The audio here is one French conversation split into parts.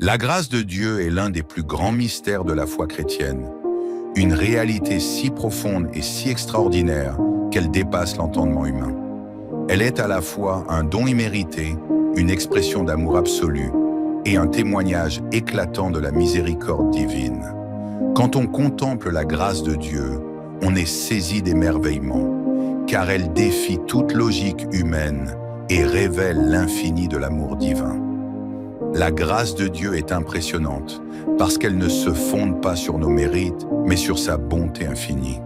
La grâce de Dieu est l'un des plus grands mystères de la foi chrétienne, une réalité si profonde et si extraordinaire qu'elle dépasse l'entendement humain. Elle est à la fois un don immérité, une expression d'amour absolu et un témoignage éclatant de la miséricorde divine. Quand on contemple la grâce de Dieu, on est saisi d'émerveillement, car elle défie toute logique humaine et révèle l'infini de l'amour divin. La grâce de Dieu est impressionnante parce qu'elle ne se fonde pas sur nos mérites, mais sur sa bonté infinie.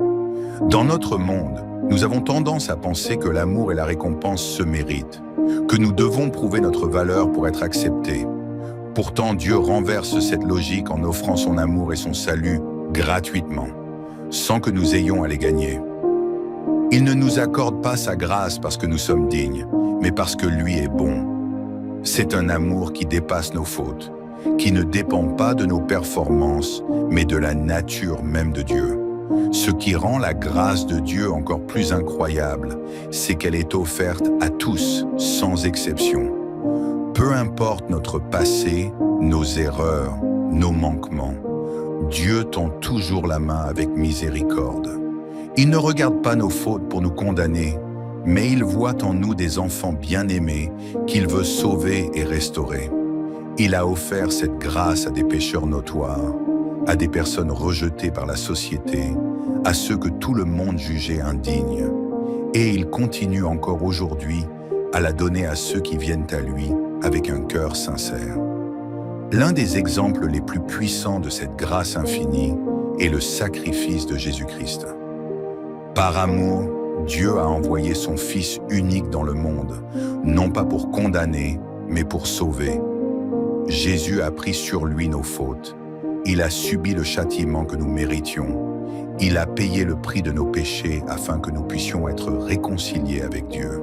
Dans notre monde, nous avons tendance à penser que l'amour et la récompense se méritent, que nous devons prouver notre valeur pour être acceptés. Pourtant, Dieu renverse cette logique en offrant son amour et son salut gratuitement, sans que nous ayons à les gagner. Il ne nous accorde pas sa grâce parce que nous sommes dignes, mais parce que lui est bon. C'est un amour qui dépasse nos fautes, qui ne dépend pas de nos performances, mais de la nature même de Dieu. Ce qui rend la grâce de Dieu encore plus incroyable, c'est qu'elle est offerte à tous, sans exception. Peu importe notre passé, nos erreurs, nos manquements, Dieu tend toujours la main avec miséricorde. Il ne regarde pas nos fautes pour nous condamner, mais il voit en nous des enfants bien-aimés qu'il veut sauver et restaurer. Il a offert cette grâce à des pécheurs notoires, à des personnes rejetées par la société, à ceux que tout le monde jugeait indignes. Et il continue encore aujourd'hui à la donner à ceux qui viennent à lui avec un cœur sincère. L'un des exemples les plus puissants de cette grâce infinie est le sacrifice de Jésus-Christ. Par amour, Dieu a envoyé son Fils unique dans le monde, non pas pour condamner, mais pour sauver. Jésus a pris sur lui nos fautes. Il a subi le châtiment que nous méritions. Il a payé le prix de nos péchés afin que nous puissions être réconciliés avec Dieu.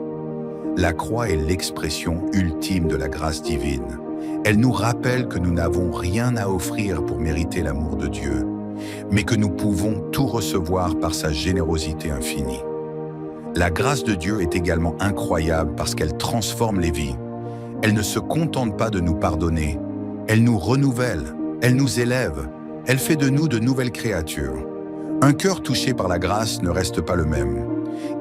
La croix est l'expression ultime de la grâce divine. Elle nous rappelle que nous n'avons rien à offrir pour mériter l'amour de Dieu, mais que nous pouvons tout recevoir par sa générosité infinie. La grâce de Dieu est également incroyable parce qu'elle transforme les vies. Elle ne se contente pas de nous pardonner, elle nous renouvelle, elle nous élève, elle fait de nous de nouvelles créatures. Un cœur touché par la grâce ne reste pas le même.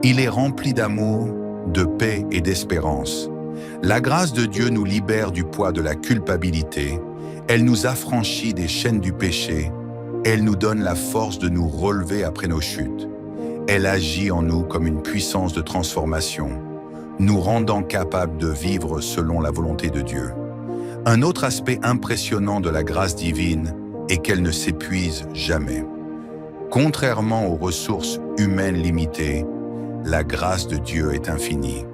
Il est rempli d'amour, de paix et d'espérance. La grâce de Dieu nous libère du poids de la culpabilité, elle nous affranchit des chaînes du péché, elle nous donne la force de nous relever après nos chutes. Elle agit en nous comme une puissance de transformation, nous rendant capables de vivre selon la volonté de Dieu. Un autre aspect impressionnant de la grâce divine est qu'elle ne s'épuise jamais. Contrairement aux ressources humaines limitées, la grâce de Dieu est infinie.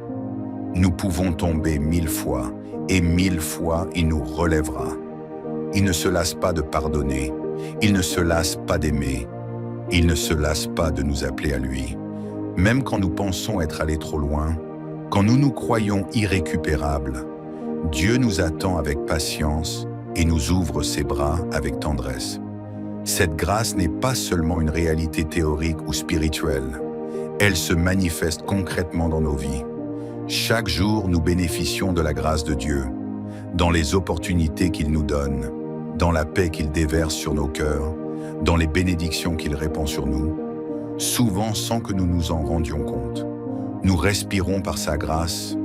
Nous pouvons tomber 1000 fois, et 1000 fois il nous relèvera. Il ne se lasse pas de pardonner, il ne se lasse pas d'aimer. Il ne se lasse pas de nous appeler à lui. Même quand nous pensons être allés trop loin, quand nous nous croyons irrécupérables, Dieu nous attend avec patience et nous ouvre ses bras avec tendresse. Cette grâce n'est pas seulement une réalité théorique ou spirituelle. Elle se manifeste concrètement dans nos vies. Chaque jour, nous bénéficions de la grâce de Dieu, dans les opportunités qu'il nous donne, dans la paix qu'il déverse sur nos cœurs, dans les bénédictions qu'il répand sur nous, souvent sans que nous nous en rendions compte. Nous respirons par sa grâce,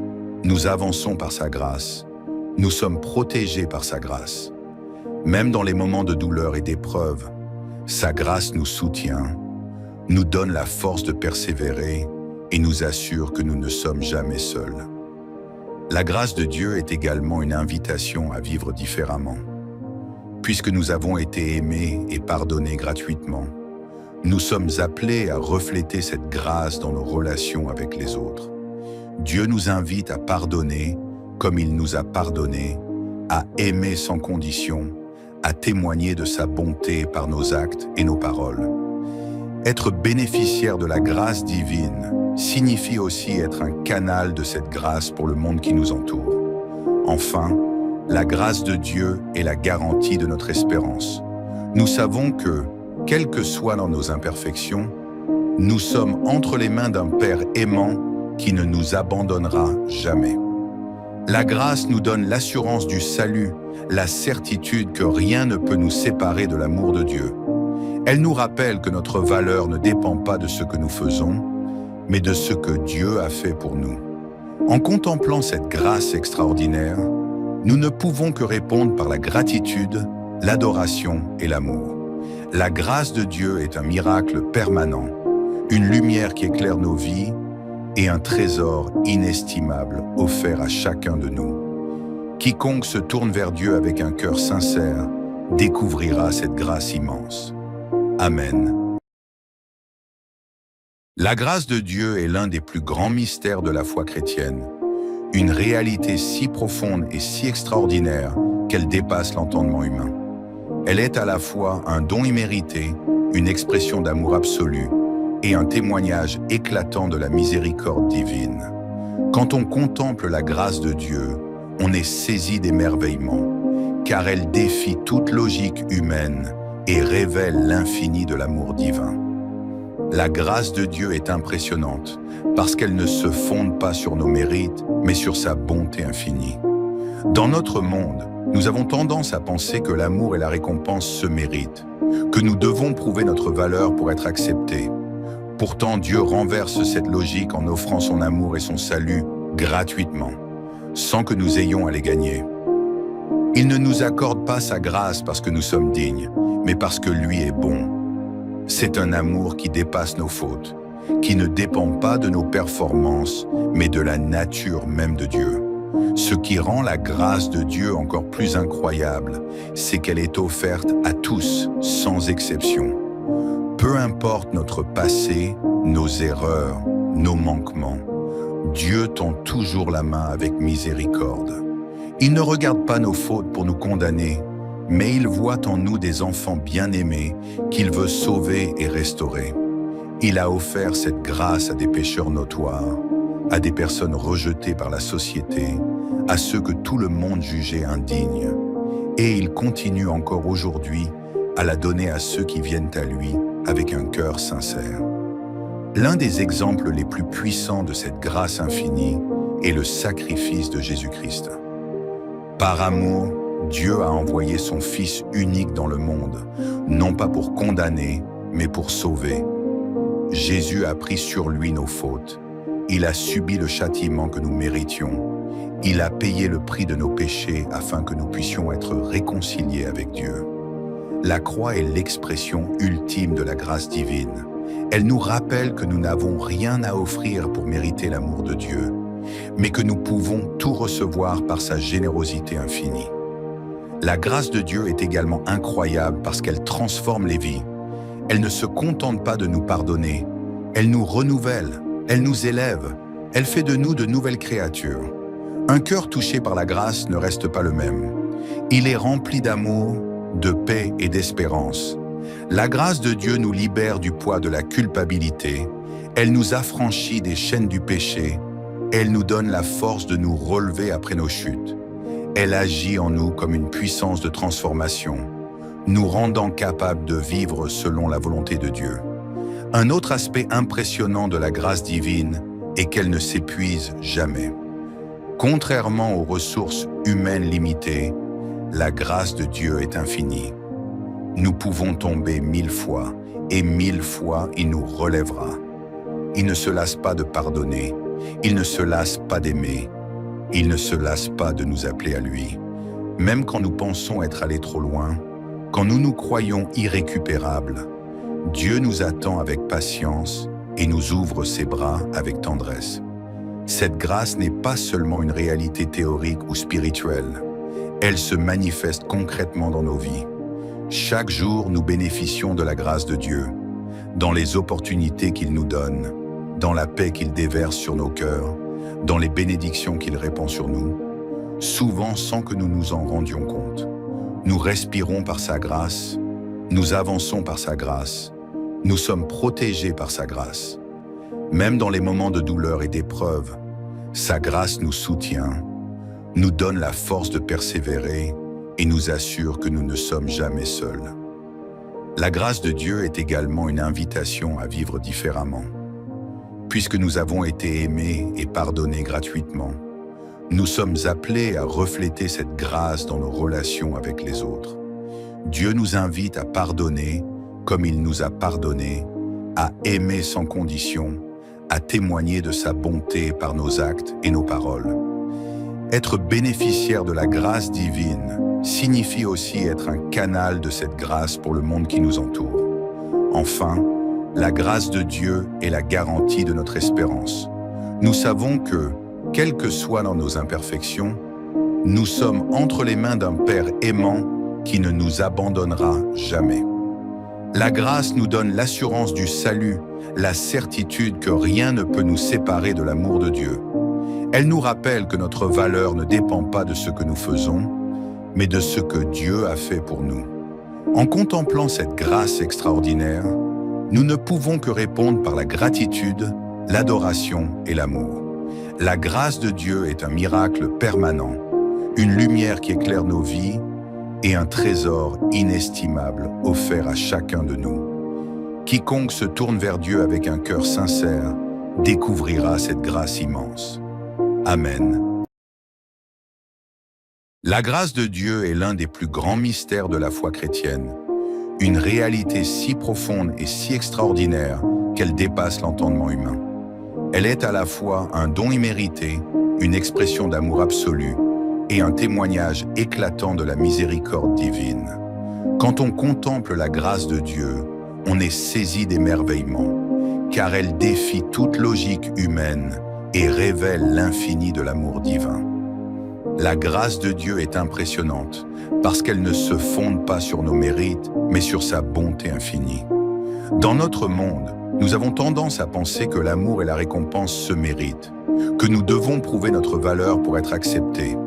nous avançons par sa grâce, nous sommes protégés par sa grâce. Même dans les moments de douleur et d'épreuve, sa grâce nous soutient, nous donne la force de persévérer et nous assure que nous ne sommes jamais seuls. La grâce de Dieu est également une invitation à vivre différemment. Puisque nous avons été aimés et pardonnés gratuitement, nous sommes appelés à refléter cette grâce dans nos relations avec les autres. Dieu nous invite à pardonner comme il nous a pardonné, à aimer sans condition, à témoigner de sa bonté par nos actes et nos paroles. Être bénéficiaire de la grâce divine signifie aussi être un canal de cette grâce pour le monde qui nous entoure. Enfin, la grâce de Dieu est la garantie de notre espérance. Nous savons que, quelles que soient nos imperfections, nous sommes entre les mains d'un Père aimant qui ne nous abandonnera jamais. La grâce nous donne l'assurance du salut, la certitude que rien ne peut nous séparer de l'amour de Dieu. Elle nous rappelle que notre valeur ne dépend pas de ce que nous faisons, mais de ce que Dieu a fait pour nous. En contemplant cette grâce extraordinaire, nous ne pouvons que répondre par la gratitude, l'adoration et l'amour. La grâce de Dieu est un miracle permanent, une lumière qui éclaire nos vies et un trésor inestimable offert à chacun de nous. Quiconque se tourne vers Dieu avec un cœur sincère découvrira cette grâce immense. Amen. La grâce de Dieu est l'un des plus grands mystères de la foi chrétienne, une réalité si profonde et si extraordinaire qu'elle dépasse l'entendement humain. Elle est à la fois un don immérité, une expression d'amour absolu et un témoignage éclatant de la miséricorde divine. Quand on contemple la grâce de Dieu, on est saisi d'émerveillement, car elle défie toute logique humaine et révèle l'infini de l'amour divin. La grâce de Dieu est impressionnante parce qu'elle ne se fonde pas sur nos mérites, mais sur sa bonté infinie. Dans notre monde, nous avons tendance à penser que l'amour et la récompense se méritent, que nous devons prouver notre valeur pour être acceptés. Pourtant, Dieu renverse cette logique en offrant son amour et son salut gratuitement, sans que nous ayons à les gagner. Il ne nous accorde pas sa grâce parce que nous sommes dignes, mais parce que lui est bon. C'est un amour qui dépasse nos fautes, qui ne dépend pas de nos performances, mais de la nature même de Dieu. Ce qui rend la grâce de Dieu encore plus incroyable, c'est qu'elle est offerte à tous, sans exception. Peu importe notre passé, nos erreurs, nos manquements, Dieu tend toujours la main avec miséricorde. Il ne regarde pas nos fautes pour nous condamner, mais il voit en nous des enfants bien-aimés qu'il veut sauver et restaurer. Il a offert cette grâce à des pécheurs notoires, à des personnes rejetées par la société, à ceux que tout le monde jugeait indignes. Et il continue encore aujourd'hui à la donner à ceux qui viennent à lui avec un cœur sincère. L'un des exemples les plus puissants de cette grâce infinie est le sacrifice de Jésus-Christ. Par amour, Dieu a envoyé son Fils unique dans le monde, non pas pour condamner, mais pour sauver. Jésus a pris sur lui nos fautes. Il a subi le châtiment que nous méritions. Il a payé le prix de nos péchés afin que nous puissions être réconciliés avec Dieu. La croix est l'expression ultime de la grâce divine. Elle nous rappelle que nous n'avons rien à offrir pour mériter l'amour de Dieu, mais que nous pouvons tout recevoir par sa générosité infinie. La grâce de Dieu est également incroyable parce qu'elle transforme les vies. Elle ne se contente pas de nous pardonner, elle nous renouvelle, elle nous élève, elle fait de nous de nouvelles créatures. Un cœur touché par la grâce ne reste pas le même. Il est rempli d'amour, de paix et d'espérance. La grâce de Dieu nous libère du poids de la culpabilité, elle nous affranchit des chaînes du péché, elle nous donne la force de nous relever après nos chutes. Elle agit en nous comme une puissance de transformation, nous rendant capables de vivre selon la volonté de Dieu. Un autre aspect impressionnant de la grâce divine est qu'elle ne s'épuise jamais. Contrairement aux ressources humaines limitées, la grâce de Dieu est infinie. Nous pouvons tomber 1000 fois, et 1000 fois il nous relèvera. Il ne se lasse pas de pardonner, il ne se lasse pas d'aimer, il ne se lasse pas de nous appeler à lui. Même quand nous pensons être allés trop loin, quand nous nous croyons irrécupérables, Dieu nous attend avec patience et nous ouvre ses bras avec tendresse. Cette grâce n'est pas seulement une réalité théorique ou spirituelle, elle se manifeste concrètement dans nos vies. Chaque jour, nous bénéficions de la grâce de Dieu, dans les opportunités qu'il nous donne, dans la paix qu'il déverse sur nos cœurs, dans les bénédictions qu'il répand sur nous, souvent sans que nous nous en rendions compte. Nous respirons par sa grâce, nous avançons par sa grâce, nous sommes protégés par sa grâce. Même dans les moments de douleur et d'épreuve, sa grâce nous soutient, nous donne la force de persévérer et nous assure que nous ne sommes jamais seuls. La grâce de Dieu est également une invitation à vivre différemment. Puisque nous avons été aimés et pardonnés gratuitement, Nous sommes appelés à refléter cette grâce dans nos relations avec les autres. Dieu nous invite à pardonner comme il nous a pardonné, à aimer sans condition, à témoigner de sa bonté par nos actes et nos paroles. Être bénéficiaire de la grâce divine signifie aussi être un canal de cette grâce pour le monde qui nous entoure. Enfin, la grâce de Dieu est la garantie de notre espérance. Nous savons que, quelles que soient dans nos imperfections, nous sommes entre les mains d'un Père aimant qui ne nous abandonnera jamais. La grâce nous donne l'assurance du salut, la certitude que rien ne peut nous séparer de l'amour de Dieu. Elle nous rappelle que notre valeur ne dépend pas de ce que nous faisons, mais de ce que Dieu a fait pour nous. En contemplant cette grâce extraordinaire, nous ne pouvons que répondre par la gratitude, l'adoration et l'amour. La grâce de Dieu est un miracle permanent, une lumière qui éclaire nos vies et un trésor inestimable offert à chacun de nous. Quiconque se tourne vers Dieu avec un cœur sincère découvrira cette grâce immense. Amen. La grâce de Dieu est l'un des plus grands mystères de la foi chrétienne, une réalité si profonde et si extraordinaire qu'elle dépasse l'entendement humain. Elle est à la fois un don immérité, une expression d'amour absolu et un témoignage éclatant de la miséricorde divine. Quand on contemple la grâce de Dieu, on est saisi d'émerveillement, car elle défie toute logique humaine et révèle l'infini de l'amour divin. La grâce de Dieu est impressionnante parce qu'elle ne se fonde pas sur nos mérites, mais sur sa bonté infinie. Dans notre monde, nous avons tendance à penser que l'amour et la récompense se méritent, que nous devons prouver notre valeur pour être acceptés.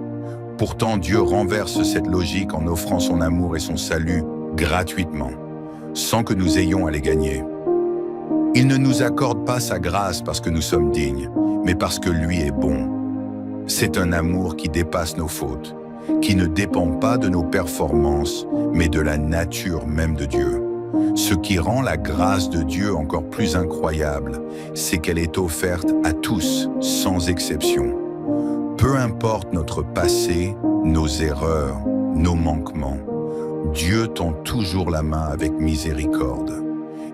Pourtant, Dieu renverse cette logique en offrant son amour et son salut gratuitement, sans que nous ayons à les gagner. Il ne nous accorde pas sa grâce parce que nous sommes dignes, mais parce que lui est bon. C'est un amour qui dépasse nos fautes, qui ne dépend pas de nos performances, mais de la nature même de Dieu. Ce qui rend la grâce de Dieu encore plus incroyable, c'est qu'elle est offerte à tous, sans exception. Peu importe notre passé, nos erreurs, nos manquements, Dieu tend toujours la main avec miséricorde.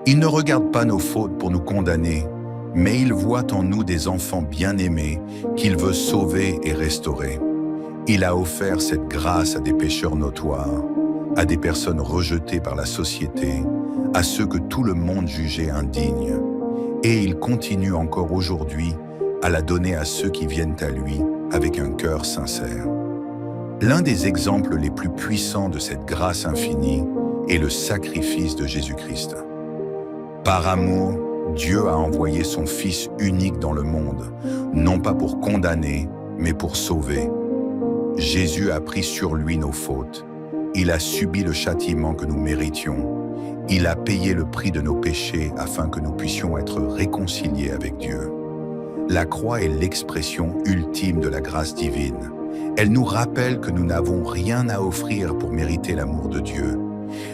Il ne regarde pas nos fautes pour nous condamner, mais il voit en nous des enfants bien-aimés qu'il veut sauver et restaurer. Il a offert cette grâce à des pécheurs notoires, à des personnes rejetées par la société, à ceux que tout le monde jugeait indignes. Et il continue encore aujourd'hui à la donner à ceux qui viennent à lui avec un cœur sincère. L'un des exemples les plus puissants de cette grâce infinie est le sacrifice de Jésus-Christ. Par amour, Dieu a envoyé son Fils unique dans le monde, non pas pour condamner, mais pour sauver. Jésus a pris sur lui nos fautes. Il a subi le châtiment que nous méritions. Il a payé le prix de nos péchés afin que nous puissions être réconciliés avec Dieu. La croix est l'expression ultime de la grâce divine. Elle nous rappelle que nous n'avons rien à offrir pour mériter l'amour de Dieu,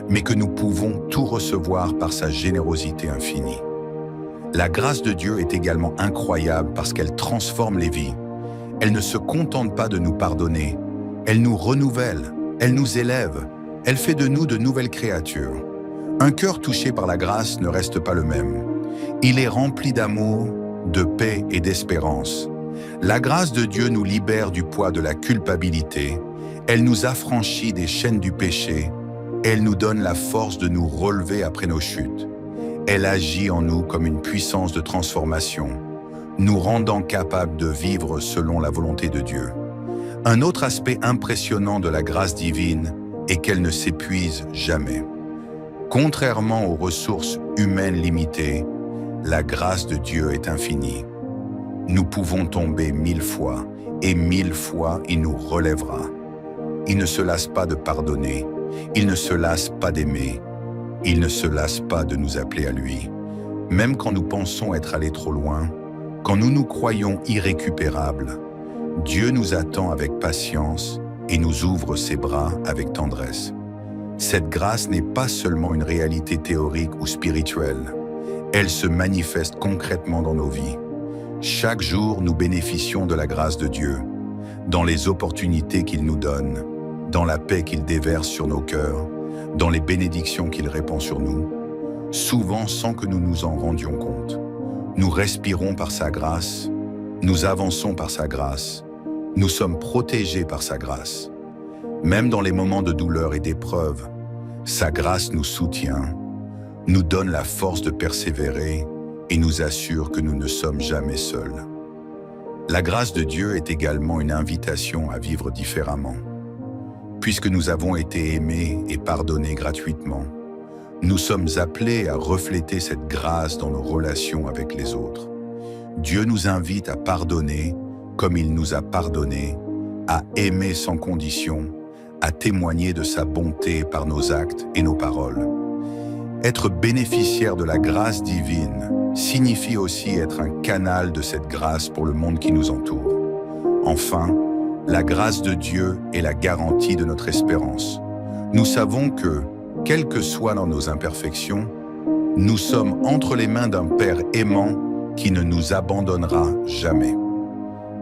mais que nous pouvons tout recevoir par sa générosité infinie. La grâce de Dieu est également incroyable parce qu'elle transforme les vies. Elle ne se contente pas de nous pardonner, elle nous renouvelle, elle nous élève, elle fait de nous de nouvelles créatures. Un cœur touché par la grâce ne reste pas le même. Il est rempli d'amour, de paix et d'espérance. La grâce de Dieu nous libère du poids de la culpabilité, elle nous affranchit des chaînes du péché, elle nous donne la force de nous relever après nos chutes. Elle agit en nous comme une puissance de transformation, nous rendant capables de vivre selon la volonté de Dieu. Un autre aspect impressionnant de la grâce divine est qu'elle ne s'épuise jamais. Contrairement aux ressources humaines limitées, la grâce de Dieu est infinie. Nous pouvons tomber 1000 fois, et 1000 fois il nous relèvera. Il ne se lasse pas de pardonner, il ne se lasse pas d'aimer, il ne se lasse pas de nous appeler à lui. Même quand nous pensons être allés trop loin, quand nous nous croyons irrécupérables, Dieu nous attend avec patience et nous ouvre ses bras avec tendresse. Cette grâce n'est pas seulement une réalité théorique ou spirituelle, elle se manifeste concrètement dans nos vies. Chaque jour, nous bénéficions de la grâce de Dieu. dans les opportunités qu'il nous donne, dans la paix qu'il déverse sur nos cœurs, dans les bénédictions qu'il répand sur nous, souvent sans que nous nous en rendions compte. Nous respirons par sa grâce, nous avançons par sa grâce, nous sommes protégés par sa grâce. Même dans les moments de douleur et d'épreuve, sa grâce nous soutient, nous donne la force de persévérer et nous assure que nous ne sommes jamais seuls. La grâce de Dieu est également une invitation à vivre différemment. Puisque nous avons été aimés et pardonnés gratuitement, nous sommes appelés à refléter cette grâce dans nos relations avec les autres. Dieu nous invite à pardonner comme il nous a pardonné, à aimer sans condition, à témoigner de sa bonté par nos actes et nos paroles. Être bénéficiaire de la grâce divine signifie aussi être un canal de cette grâce pour le monde qui nous entoure. Enfin, la grâce de Dieu est la garantie de notre espérance. Nous savons que, quelles que soient dans nos imperfections, nous sommes entre les mains d'un Père aimant qui ne nous abandonnera jamais.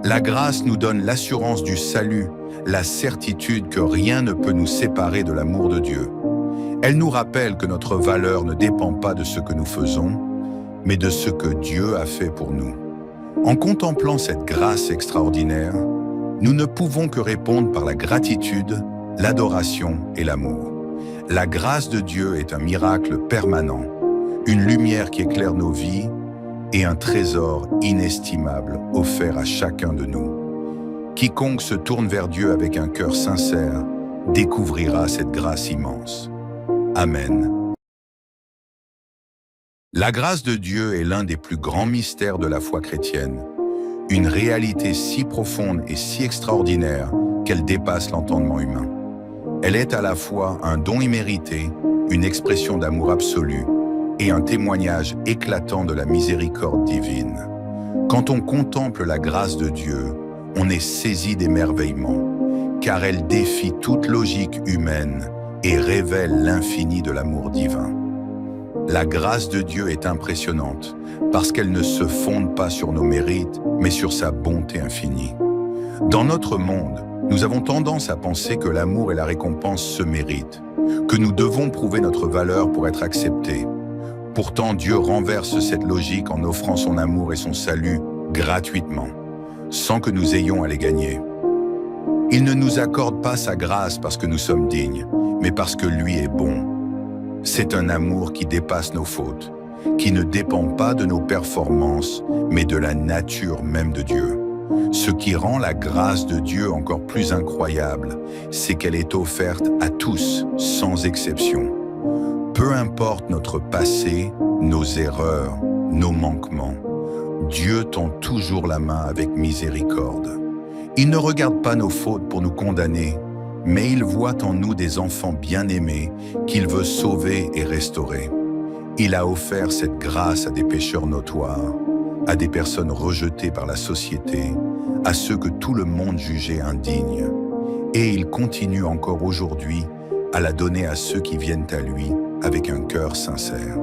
La grâce nous donne l'assurance du salut, la certitude que rien ne peut nous séparer de l'amour de Dieu. Elle nous rappelle que notre valeur ne dépend pas de ce que nous faisons, mais de ce que Dieu a fait pour nous. En contemplant cette grâce extraordinaire, nous ne pouvons que répondre par la gratitude, l'adoration et l'amour. La grâce de Dieu est un miracle permanent, une lumière qui éclaire nos vies et un trésor inestimable offert à chacun de nous. Quiconque se tourne vers Dieu avec un cœur sincère découvrira cette grâce immense. Amen. La grâce de Dieu est l'un des plus grands mystères de la foi chrétienne, une réalité si profonde et si extraordinaire qu'elle dépasse l'entendement humain. Elle est à la fois un don immérité, une expression d'amour absolu et un témoignage éclatant de la miséricorde divine. Quand on contemple la grâce de Dieu, on est saisi d'émerveillement, car elle défie toute logique humaine et révèle l'infini de l'amour divin. La grâce de Dieu est impressionnante parce qu'elle ne se fonde pas sur nos mérites, mais sur sa bonté infinie. Dans notre monde, nous avons tendance à penser que l'amour et la récompense se méritent, que nous devons prouver notre valeur pour être acceptés. Pourtant, Dieu renverse cette logique en offrant son amour et son salut gratuitement, sans que nous ayons à les gagner. Il ne nous accorde pas sa grâce parce que nous sommes dignes, mais parce que lui est bon. C'est un amour qui dépasse nos fautes, qui ne dépend pas de nos performances, mais de la nature même de Dieu. Ce qui rend la grâce de Dieu encore plus incroyable, c'est qu'elle est offerte à tous, sans exception. Peu importe notre passé, nos erreurs, nos manquements, Dieu tend toujours la main avec miséricorde. Il ne regarde pas nos fautes pour nous condamner, mais il voit en nous des enfants bien-aimés qu'il veut sauver et restaurer. Il a offert cette grâce à des pécheurs notoires, à des personnes rejetées par la société, à ceux que tout le monde jugeait indignes. Et il continue encore aujourd'hui à la donner à ceux qui viennent à lui avec un cœur sincère.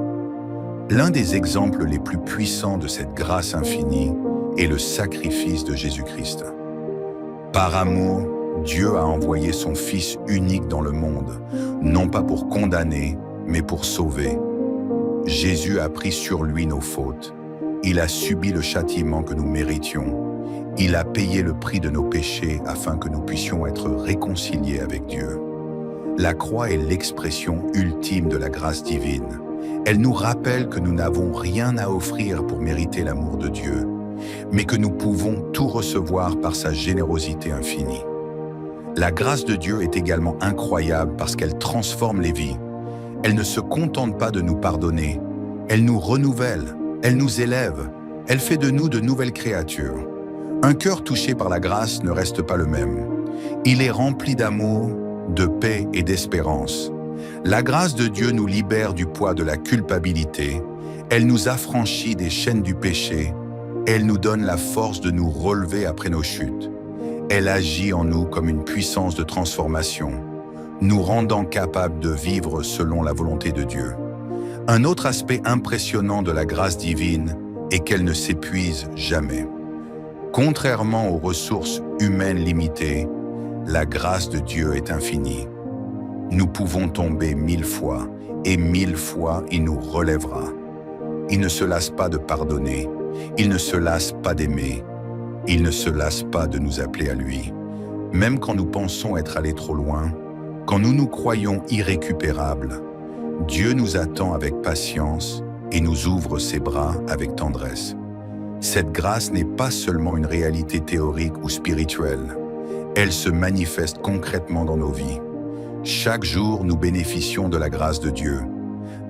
L'un des exemples les plus puissants de cette grâce infinie est le sacrifice de Jésus-Christ. Par amour, Dieu a envoyé son Fils unique dans le monde, non pas pour condamner, mais pour sauver. Jésus a pris sur lui nos fautes. Il a subi le châtiment que nous méritions. Il a payé le prix de nos péchés afin que nous puissions être réconciliés avec Dieu. La croix est l'expression ultime de la grâce divine. Elle nous rappelle que nous n'avons rien à offrir pour mériter l'amour de Dieu, mais que nous pouvons tout recevoir par sa générosité infinie. La grâce de Dieu est également incroyable parce qu'elle transforme les vies. Elle ne se contente pas de nous pardonner, elle nous renouvelle, elle nous élève, elle fait de nous de nouvelles créatures. Un cœur touché par la grâce ne reste pas le même. Il est rempli d'amour, de paix et d'espérance. La grâce de Dieu nous libère du poids de la culpabilité, elle nous affranchit des chaînes du péché, elle nous donne la force de nous relever après nos chutes. Elle agit en nous comme une puissance de transformation, nous rendant capables de vivre selon la volonté de Dieu. Un autre aspect impressionnant de la grâce divine est qu'elle ne s'épuise jamais. Contrairement aux ressources humaines limitées, la grâce de Dieu est infinie. Nous pouvons tomber 1000 fois, et 1000 fois il nous relèvera. Il ne se lasse pas de pardonner, il ne se lasse pas d'aimer, il ne se lasse pas de nous appeler à lui. Même quand nous pensons être allés trop loin, quand nous nous croyons irrécupérables, Dieu nous attend avec patience et nous ouvre ses bras avec tendresse. Cette grâce n'est pas seulement une réalité théorique ou spirituelle, elle se manifeste concrètement dans nos vies. Chaque jour, nous bénéficions de la grâce de Dieu,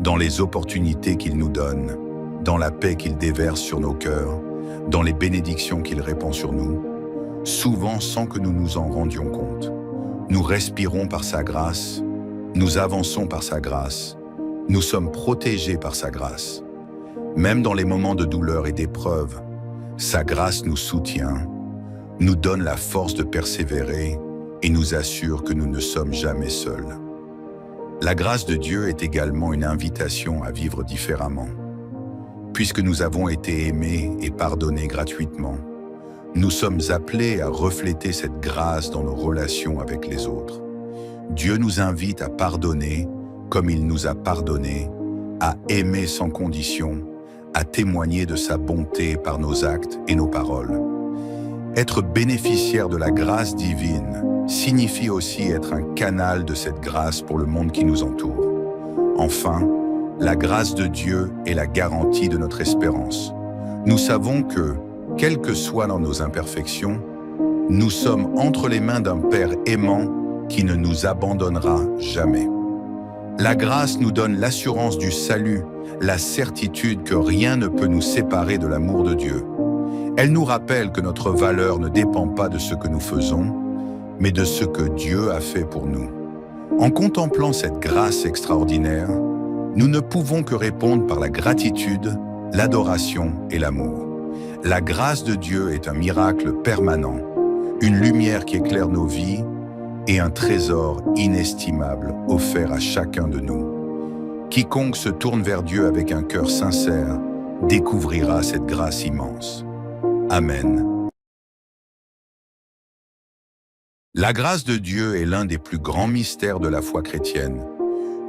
dans les opportunités qu'il nous donne, dans la paix qu'il déverse sur nos cœurs, dans les bénédictions qu'il répand sur nous, souvent sans que nous nous en rendions compte. Nous respirons par sa grâce, nous avançons par sa grâce, nous sommes protégés par sa grâce. Même dans les moments de douleur et d'épreuve, sa grâce nous soutient, nous donne la force de persévérer et nous assure que nous ne sommes jamais seuls. La grâce de Dieu est également une invitation à vivre différemment. Puisque nous avons été aimés et pardonnés gratuitement, nous sommes appelés à refléter cette grâce dans nos relations avec les autres. Dieu nous invite à pardonner comme il nous a pardonné, à aimer sans condition, à témoigner de sa bonté par nos actes et nos paroles. Être bénéficiaire de la grâce divine signifie aussi être un canal de cette grâce pour le monde qui nous entoure. Enfin, la grâce de Dieu est la garantie de notre espérance. Nous savons que, quelles que soient nos imperfections, nous sommes entre les mains d'un Père aimant qui ne nous abandonnera jamais. La grâce nous donne l'assurance du salut, la certitude que rien ne peut nous séparer de l'amour de Dieu. Elle nous rappelle que notre valeur ne dépend pas de ce que nous faisons, mais de ce que Dieu a fait pour nous. En contemplant cette grâce extraordinaire, nous ne pouvons que répondre par la gratitude, l'adoration et l'amour. La grâce de Dieu est un miracle permanent, une lumière qui éclaire nos vies et un trésor inestimable offert à chacun de nous. Quiconque se tourne vers Dieu avec un cœur sincère découvrira cette grâce immense. Amen. La grâce de Dieu est l'un des plus grands mystères de la foi chrétienne,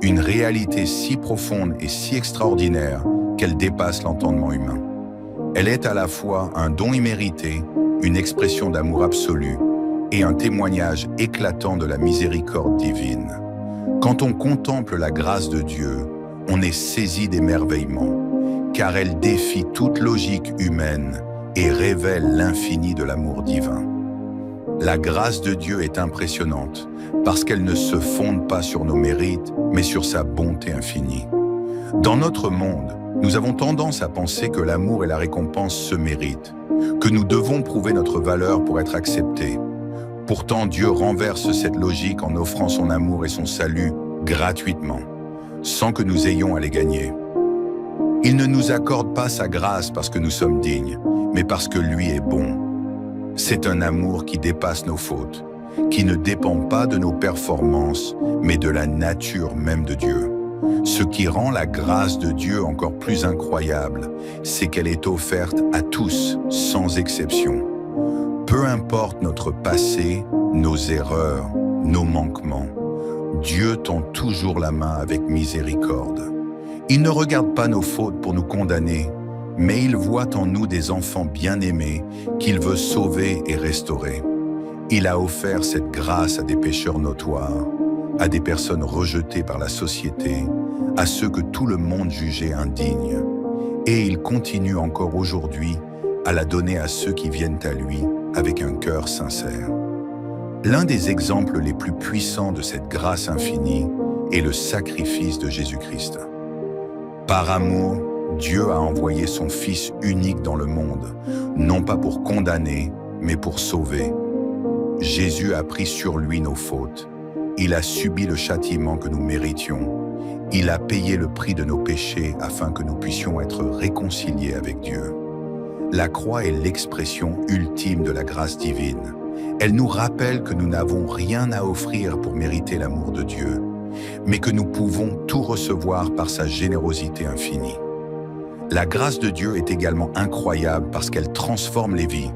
une réalité si profonde et si extraordinaire qu'elle dépasse l'entendement humain. Elle est à la fois un don immérité, une expression d'amour absolu et un témoignage éclatant de la miséricorde divine. Quand on contemple la grâce de Dieu, on est saisi d'émerveillement, car elle défie toute logique humaine et révèle l'infini de l'amour divin. La grâce de Dieu est impressionnante parce qu'elle ne se fonde pas sur nos mérites, mais sur sa bonté infinie. Dans notre monde, nous avons tendance à penser que l'amour et la récompense se méritent, que nous devons prouver notre valeur pour être acceptés. Pourtant, Dieu renverse cette logique en offrant son amour et son salut gratuitement, sans que nous ayons à les gagner. Il ne nous accorde pas sa grâce parce que nous sommes dignes, mais parce que lui est bon. C'est un amour qui dépasse nos fautes, qui ne dépend pas de nos performances, mais de la nature même de Dieu. Ce qui rend la grâce de Dieu encore plus incroyable, c'est qu'elle est offerte à tous, sans exception. Peu importe notre passé, nos erreurs, nos manquements, Dieu tend toujours la main avec miséricorde. Il ne regarde pas nos fautes pour nous condamner, mais il voit en nous des enfants bien-aimés qu'il veut sauver et restaurer. Il a offert cette grâce à des pécheurs notoires, à des personnes rejetées par la société, à ceux que tout le monde jugeait indignes. Et il continue encore aujourd'hui à la donner à ceux qui viennent à lui avec un cœur sincère. L'un des exemples les plus puissants de cette grâce infinie est le sacrifice de Jésus-Christ. Par amour, Dieu a envoyé son Fils unique dans le monde, non pas pour condamner, mais pour sauver. Jésus a pris sur lui nos fautes. Il a subi le châtiment que nous méritions. Il a payé le prix de nos péchés afin que nous puissions être réconciliés avec Dieu. La croix est l'expression ultime de la grâce divine. Elle nous rappelle que nous n'avons rien à offrir pour mériter l'amour de Dieu, mais que nous pouvons tout recevoir par sa générosité infinie. La grâce de Dieu est également incroyable parce qu'elle transforme les vies.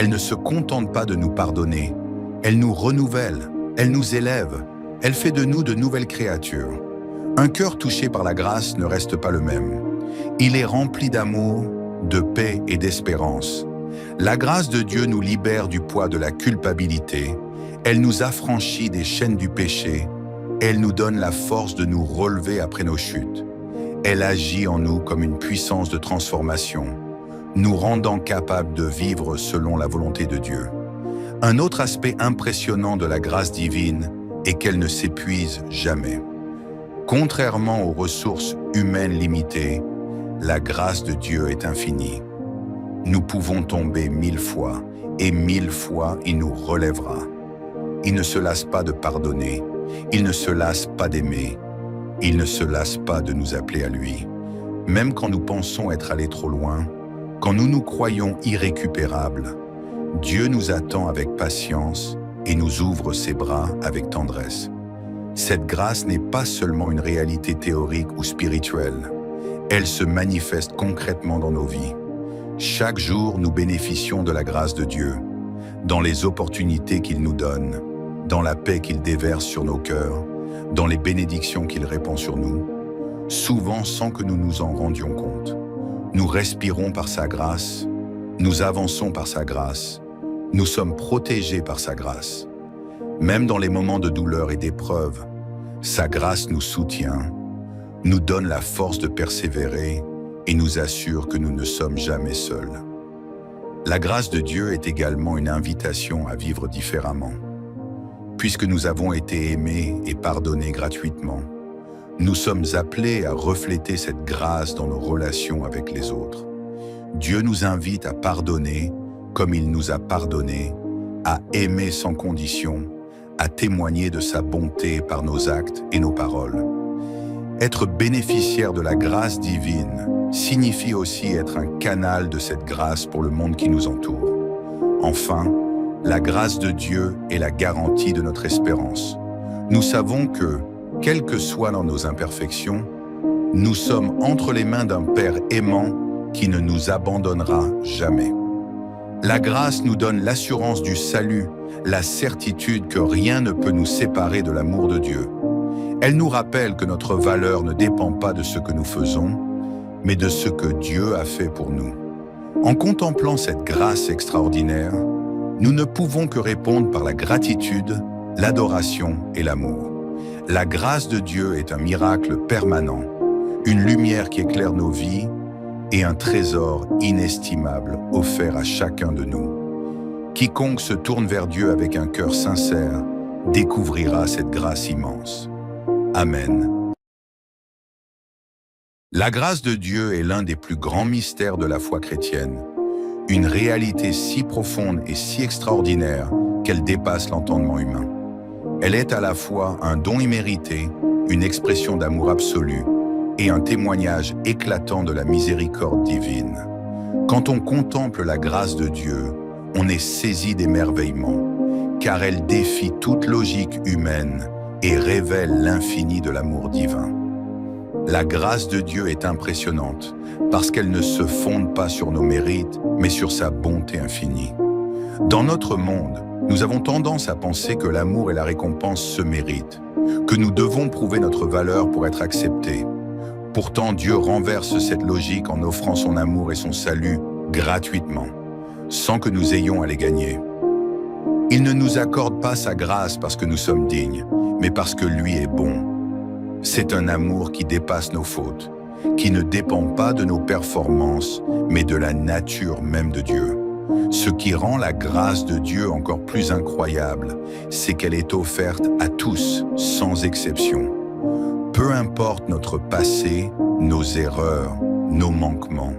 Elle ne se contente pas de nous pardonner, elle nous renouvelle, elle nous élève, elle fait de nous de nouvelles créatures. Un cœur touché par la grâce ne reste pas le même. Il est rempli d'amour, de paix et d'espérance. La grâce de Dieu nous libère du poids de la culpabilité, elle nous affranchit des chaînes du péché, elle nous donne la force de nous relever après nos chutes. Elle agit en nous comme une puissance de transformation, nous rendant capables de vivre selon la volonté de Dieu. Un autre aspect impressionnant de la grâce divine est qu'elle ne s'épuise jamais. Contrairement aux ressources humaines limitées, la grâce de Dieu est infinie. Nous pouvons tomber 1000 fois, et 1000 fois il nous relèvera. Il ne se lasse pas de pardonner, il ne se lasse pas d'aimer, il ne se lasse pas de nous appeler à lui. Même quand nous pensons être allés trop loin, quand nous nous croyons irrécupérables, Dieu nous attend avec patience et nous ouvre ses bras avec tendresse. Cette grâce n'est pas seulement une réalité théorique ou spirituelle, elle se manifeste concrètement dans nos vies. Chaque jour, nous bénéficions de la grâce de Dieu, dans les opportunités qu'il nous donne, dans la paix qu'il déverse sur nos cœurs, dans les bénédictions qu'il répand sur nous, souvent sans que nous nous en rendions compte. Nous respirons par sa grâce, nous avançons par sa grâce, nous sommes protégés par sa grâce. Même dans les moments de douleur et d'épreuve, sa grâce nous soutient, nous donne la force de persévérer et nous assure que nous ne sommes jamais seuls. La grâce de Dieu est également une invitation à vivre différemment. Puisque nous avons été aimés et pardonnés gratuitement, nous sommes appelés à refléter cette grâce dans nos relations avec les autres. Dieu nous invite à pardonner comme il nous a pardonné, à aimer sans condition, à témoigner de sa bonté par nos actes et nos paroles. Être bénéficiaire de la grâce divine signifie aussi être un canal de cette grâce pour le monde qui nous entoure. Enfin, la grâce de Dieu est la garantie de notre espérance. Nous savons que, quelles que soient nos imperfections, nous sommes entre les mains d'un Père aimant qui ne nous abandonnera jamais. La grâce nous donne l'assurance du salut, la certitude que rien ne peut nous séparer de l'amour de Dieu. Elle nous rappelle que notre valeur ne dépend pas de ce que nous faisons, mais de ce que Dieu a fait pour nous. En contemplant cette grâce extraordinaire, nous ne pouvons que répondre par la gratitude, l'adoration et l'amour. La grâce de Dieu est un miracle permanent, une lumière qui éclaire nos vies et un trésor inestimable offert à chacun de nous. Quiconque se tourne vers Dieu avec un cœur sincère découvrira cette grâce immense. Amen. La grâce de Dieu est l'un des plus grands mystères de la foi chrétienne, une réalité si profonde et si extraordinaire qu'elle dépasse l'entendement humain. Elle est à la fois un don immérité, une expression d'amour absolu et un témoignage éclatant de la miséricorde divine. Quand on contemple la grâce de Dieu, on est saisi d'émerveillement, car elle défie toute logique humaine et révèle l'infini de l'amour divin. La grâce de Dieu est impressionnante parce qu'elle ne se fonde pas sur nos mérites, mais sur sa bonté infinie. Dans notre monde, nous avons tendance à penser que l'amour et la récompense se méritent, que nous devons prouver notre valeur pour être acceptés. Pourtant, Dieu renverse cette logique en offrant son amour et son salut gratuitement, sans que nous ayons à les gagner. Il ne nous accorde pas sa grâce parce que nous sommes dignes, mais parce que lui est bon. C'est un amour qui dépasse nos fautes, qui ne dépend pas de nos performances, mais de la nature même de Dieu. Ce qui rend la grâce de Dieu encore plus incroyable, c'est qu'elle est offerte à tous, sans exception. Peu importe notre passé, nos erreurs, nos manquements,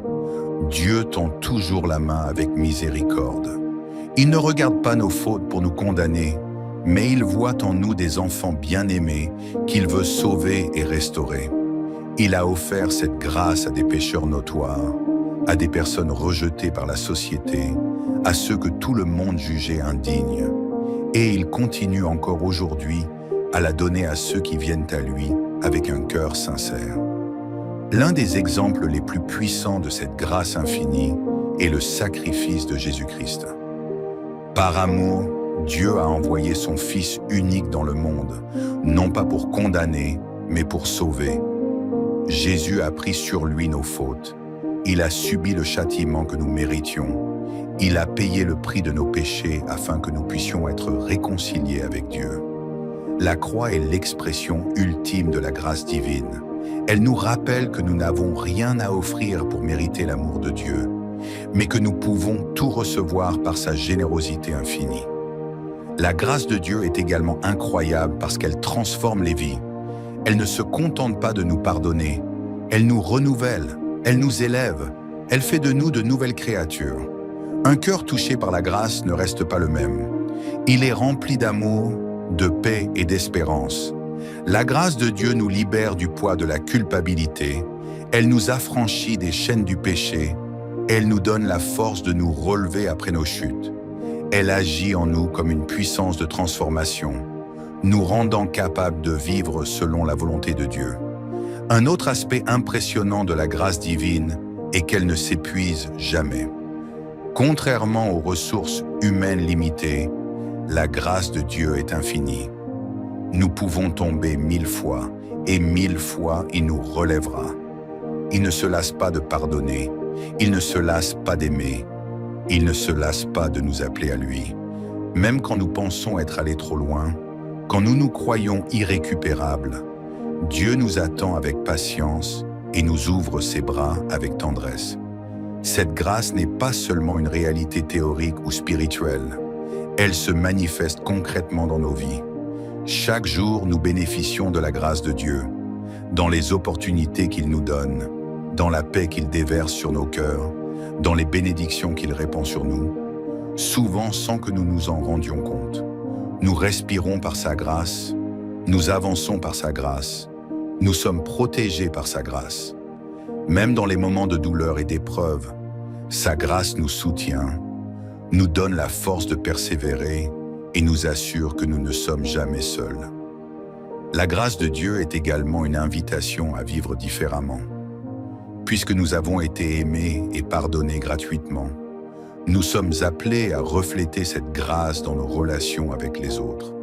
Dieu tend toujours la main avec miséricorde. Il ne regarde pas nos fautes pour nous condamner, mais il voit en nous des enfants bien-aimés qu'il veut sauver et restaurer. Il a offert cette grâce à des pécheurs notoires, à des personnes rejetées par la société, à ceux que tout le monde jugeait indignes. Et il continue encore aujourd'hui à la donner à ceux qui viennent à lui avec un cœur sincère. L'un des exemples les plus puissants de cette grâce infinie est le sacrifice de Jésus-Christ. Par amour, Dieu a envoyé son Fils unique dans le monde, non pas pour condamner, mais pour sauver. Jésus a pris sur lui nos fautes. Il a subi le châtiment que nous méritions. Il a payé le prix de nos péchés afin que nous puissions être réconciliés avec Dieu. La croix est l'expression ultime de la grâce divine. Elle nous rappelle que nous n'avons rien à offrir pour mériter l'amour de Dieu, mais que nous pouvons tout recevoir par sa générosité infinie. La grâce de Dieu est également incroyable parce qu'elle transforme les vies. Elle ne se contente pas de nous pardonner, elle nous renouvelle, elle nous élève, elle fait de nous de nouvelles créatures. Un cœur touché par la grâce ne reste pas le même. Il est rempli d'amour, de paix et d'espérance. La grâce de Dieu nous libère du poids de la culpabilité, elle nous affranchit des chaînes du péché, elle nous donne la force de nous relever après nos chutes. Elle agit en nous comme une puissance de transformation, nous rendant capables de vivre selon la volonté de Dieu. Un autre aspect impressionnant de la grâce divine est qu'elle ne s'épuise jamais. Contrairement aux ressources humaines limitées, la grâce de Dieu est infinie. Nous pouvons tomber 1000 fois, et 1000 fois il nous relèvera. Il ne se lasse pas de pardonner, il ne se lasse pas d'aimer, il ne se lasse pas de nous appeler à lui. Même quand nous pensons être allés trop loin, quand nous nous croyons irrécupérables, Dieu nous attend avec patience et nous ouvre ses bras avec tendresse. Cette grâce n'est pas seulement une réalité théorique ou spirituelle, elle se manifeste concrètement dans nos vies. Chaque jour, nous bénéficions de la grâce de Dieu, dans les opportunités qu'il nous donne, dans la paix qu'il déverse sur nos cœurs, dans les bénédictions qu'il répand sur nous, souvent sans que nous nous en rendions compte. Nous respirons par sa grâce, nous avançons par sa grâce, nous sommes protégés par sa grâce. Même dans les moments de douleur et d'épreuve, sa grâce nous soutient, nous donne la force de persévérer et nous assure que nous ne sommes jamais seuls. La grâce de Dieu est également une invitation à vivre différemment. Puisque nous avons été aimés et pardonnés gratuitement, nous sommes appelés à refléter cette grâce dans nos relations avec les autres.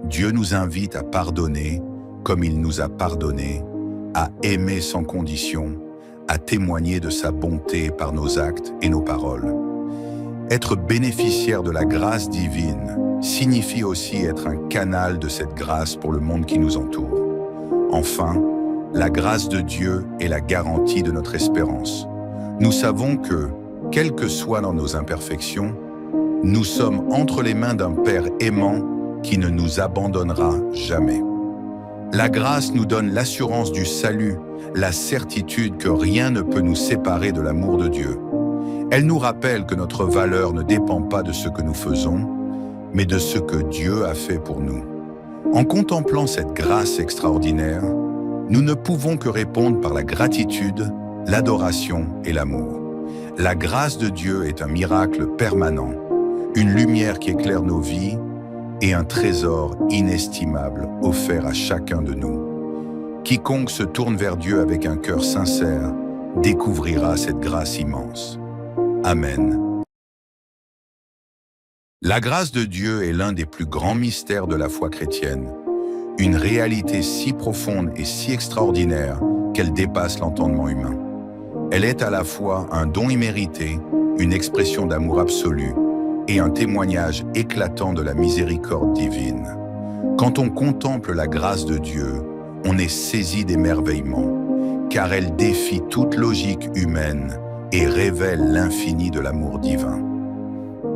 Dieu nous invite à pardonner comme il nous a pardonné, à aimer sans condition, à témoigner de sa bonté par nos actes et nos paroles. Être bénéficiaire de la grâce divine signifie aussi être un canal de cette grâce pour le monde qui nous entoure. Enfin, la grâce de Dieu est la garantie de notre espérance. Nous savons que, quelles que soient nos imperfections, nous sommes entre les mains d'un Père aimant qui ne nous abandonnera jamais. La grâce nous donne l'assurance du salut, la certitude que rien ne peut nous séparer de l'amour de Dieu. Elle nous rappelle que notre valeur ne dépend pas de ce que nous faisons, mais de ce que Dieu a fait pour nous. En contemplant cette grâce extraordinaire, nous ne pouvons que répondre par la gratitude, l'adoration et l'amour. La grâce de Dieu est un miracle permanent, une lumière qui éclaire nos vies et un trésor inestimable offert à chacun de nous. Quiconque se tourne vers Dieu avec un cœur sincère découvrira cette grâce immense. Amen. La grâce de Dieu est l'un des plus grands mystères de la foi chrétienne, une réalité si profonde et si extraordinaire qu'elle dépasse l'entendement humain. Elle est à la fois un don immérité, une expression d'amour absolu et un témoignage éclatant de la miséricorde divine. Quand on contemple la grâce de Dieu, on est saisi d'émerveillement, car elle défie toute logique humaine et révèle l'infini de l'amour divin.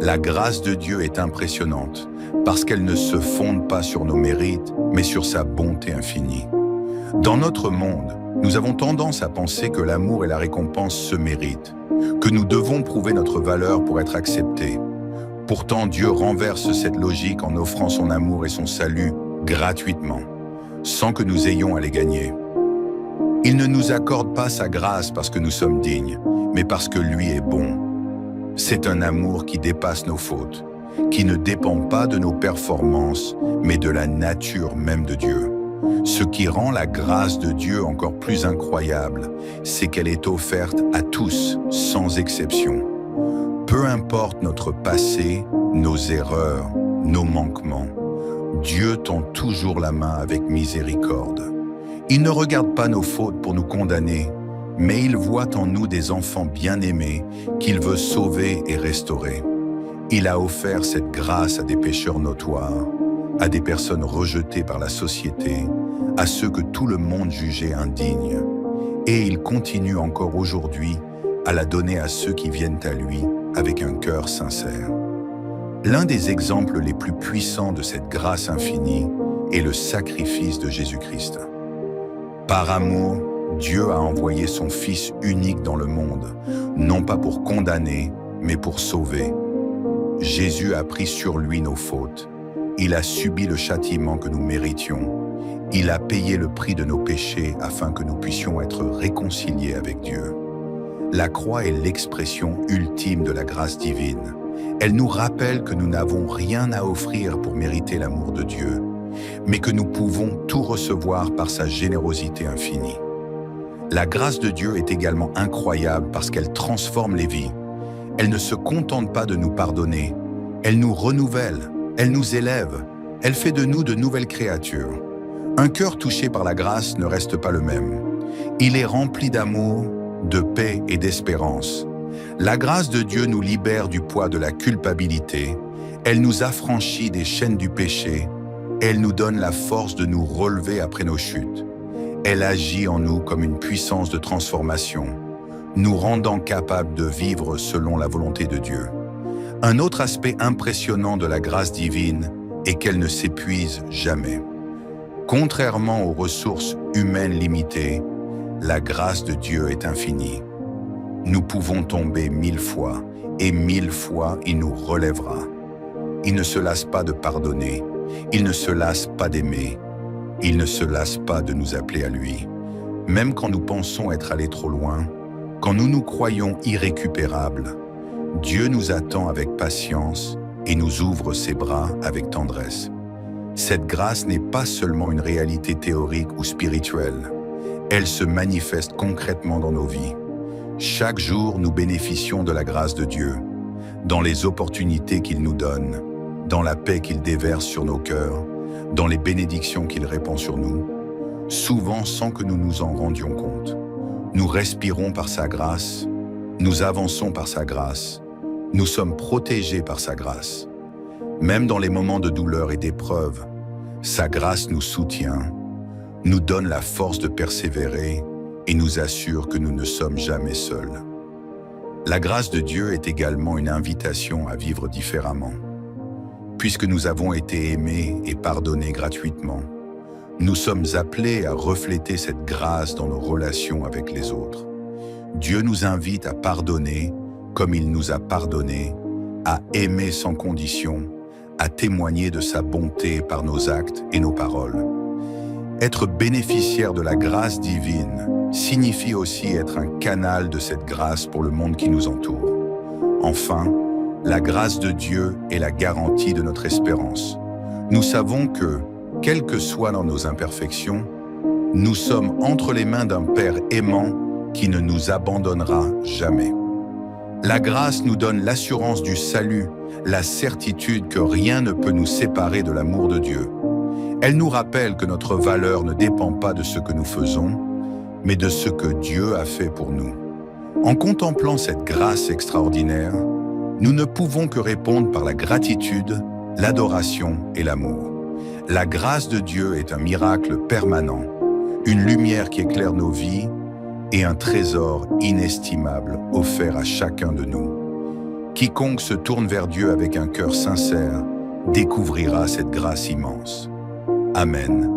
La grâce de Dieu est impressionnante parce qu'elle ne se fonde pas sur nos mérites, mais sur sa bonté infinie. Dans notre monde, nous avons tendance à penser que l'amour et la récompense se méritent, que nous devons prouver notre valeur pour être acceptés. Pourtant, Dieu renverse cette logique en offrant son amour et son salut gratuitement, sans que nous ayons à les gagner. Il ne nous accorde pas sa grâce parce que nous sommes dignes, mais parce que lui est bon. C'est un amour qui dépasse nos fautes, qui ne dépend pas de nos performances, mais de la nature même de Dieu. Ce qui rend la grâce de Dieu encore plus incroyable, c'est qu'elle est offerte à tous, sans exception. Peu importe notre passé, nos erreurs, nos manquements, Dieu tend toujours la main avec miséricorde. Il ne regarde pas nos fautes pour nous condamner, mais il voit en nous des enfants bien-aimés qu'il veut sauver et restaurer. Il a offert cette grâce à des pécheurs notoires, à des personnes rejetées par la société, à ceux que tout le monde jugeait indignes. Et il continue encore aujourd'hui à la donner à ceux qui viennent à lui avec un cœur sincère. L'un des exemples les plus puissants de cette grâce infinie est le sacrifice de Jésus-Christ. Par amour, Dieu a envoyé son Fils unique dans le monde, non pas pour condamner, mais pour sauver. Jésus a pris sur lui nos fautes. Il a subi le châtiment que nous méritions. Il a payé le prix de nos péchés afin que nous puissions être réconciliés avec Dieu. La croix est l'expression ultime de la grâce divine. Elle nous rappelle que nous n'avons rien à offrir pour mériter l'amour de Dieu, mais que nous pouvons tout recevoir par sa générosité infinie. La grâce de Dieu est également incroyable parce qu'elle transforme les vies. Elle ne se contente pas de nous pardonner, elle nous renouvelle, elle nous élève, elle fait de nous de nouvelles créatures. Un cœur touché par la grâce ne reste pas le même. Il est rempli d'amour, de paix et d'espérance. La grâce de Dieu nous libère du poids de la culpabilité, elle nous affranchit des chaînes du péché, elle nous donne la force de nous relever après nos chutes. Elle agit en nous comme une puissance de transformation, nous rendant capables de vivre selon la volonté de Dieu. Un autre aspect impressionnant de la grâce divine est qu'elle ne s'épuise jamais. Contrairement aux ressources humaines limitées, la grâce de Dieu est infinie. Nous pouvons tomber 1000 fois, et 1000 fois il nous relèvera. Il ne se lasse pas de pardonner, il ne se lasse pas d'aimer, il ne se lasse pas de nous appeler à lui. Même quand nous pensons être allés trop loin, quand nous nous croyons irrécupérables, Dieu nous attend avec patience et nous ouvre ses bras avec tendresse. Cette grâce n'est pas seulement une réalité théorique ou spirituelle, elle se manifeste concrètement dans nos vies. Chaque jour, nous bénéficions de la grâce de Dieu, dans les opportunités qu'il nous donne, dans la paix qu'il déverse sur nos cœurs, dans les bénédictions qu'il répand sur nous, souvent sans que nous nous en rendions compte. Nous respirons par sa grâce, nous avançons par sa grâce, nous sommes protégés par sa grâce. Même dans les moments de douleur et d'épreuve, sa grâce nous soutient, nous donne la force de persévérer et nous assure que nous ne sommes jamais seuls. La grâce de Dieu est également une invitation à vivre différemment. Puisque nous avons été aimés et pardonnés gratuitement, nous sommes appelés à refléter cette grâce dans nos relations avec les autres. Dieu nous invite à pardonner comme il nous a pardonné, à aimer sans condition, à témoigner de sa bonté par nos actes et nos paroles. Être bénéficiaire de la grâce divine signifie aussi être un canal de cette grâce pour le monde qui nous entoure. Enfin, la grâce de Dieu est la garantie de notre espérance. Nous savons que, quelles que soient nos imperfections, nous sommes entre les mains d'un Père aimant qui ne nous abandonnera jamais. La grâce nous donne l'assurance du salut, la certitude que rien ne peut nous séparer de l'amour de Dieu. Elle nous rappelle que notre valeur ne dépend pas de ce que nous faisons, mais de ce que Dieu a fait pour nous. En contemplant cette grâce extraordinaire, nous ne pouvons que répondre par la gratitude, l'adoration et l'amour. La grâce de Dieu est un miracle permanent, une lumière qui éclaire nos vies et un trésor inestimable offert à chacun de nous. Quiconque se tourne vers Dieu avec un cœur sincère découvrira cette grâce immense. Amen.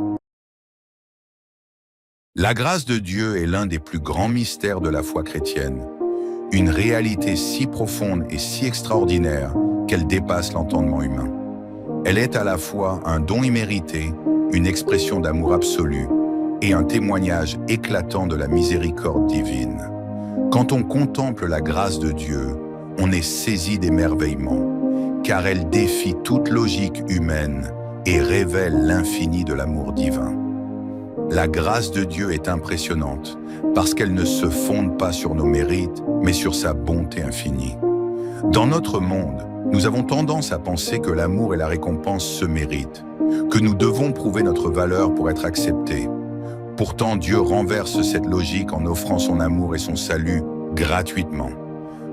La grâce de Dieu est l'un des plus grands mystères de la foi chrétienne, une réalité si profonde et si extraordinaire qu'elle dépasse l'entendement humain. Elle est à la fois un don immérité, une expression d'amour absolu et un témoignage éclatant de la miséricorde divine. Quand on contemple la grâce de Dieu, on est saisi d'émerveillement, car elle défie toute logique humaine et révèle l'infini de l'amour divin. La grâce de Dieu est impressionnante parce qu'elle ne se fonde pas sur nos mérites, mais sur sa bonté infinie. Dans notre monde, Nous avons tendance à penser que l'amour et la récompense se méritent, que nous devons prouver notre valeur pour être acceptés. Pourtant, Dieu renverse cette logique en offrant son amour et son salut gratuitement,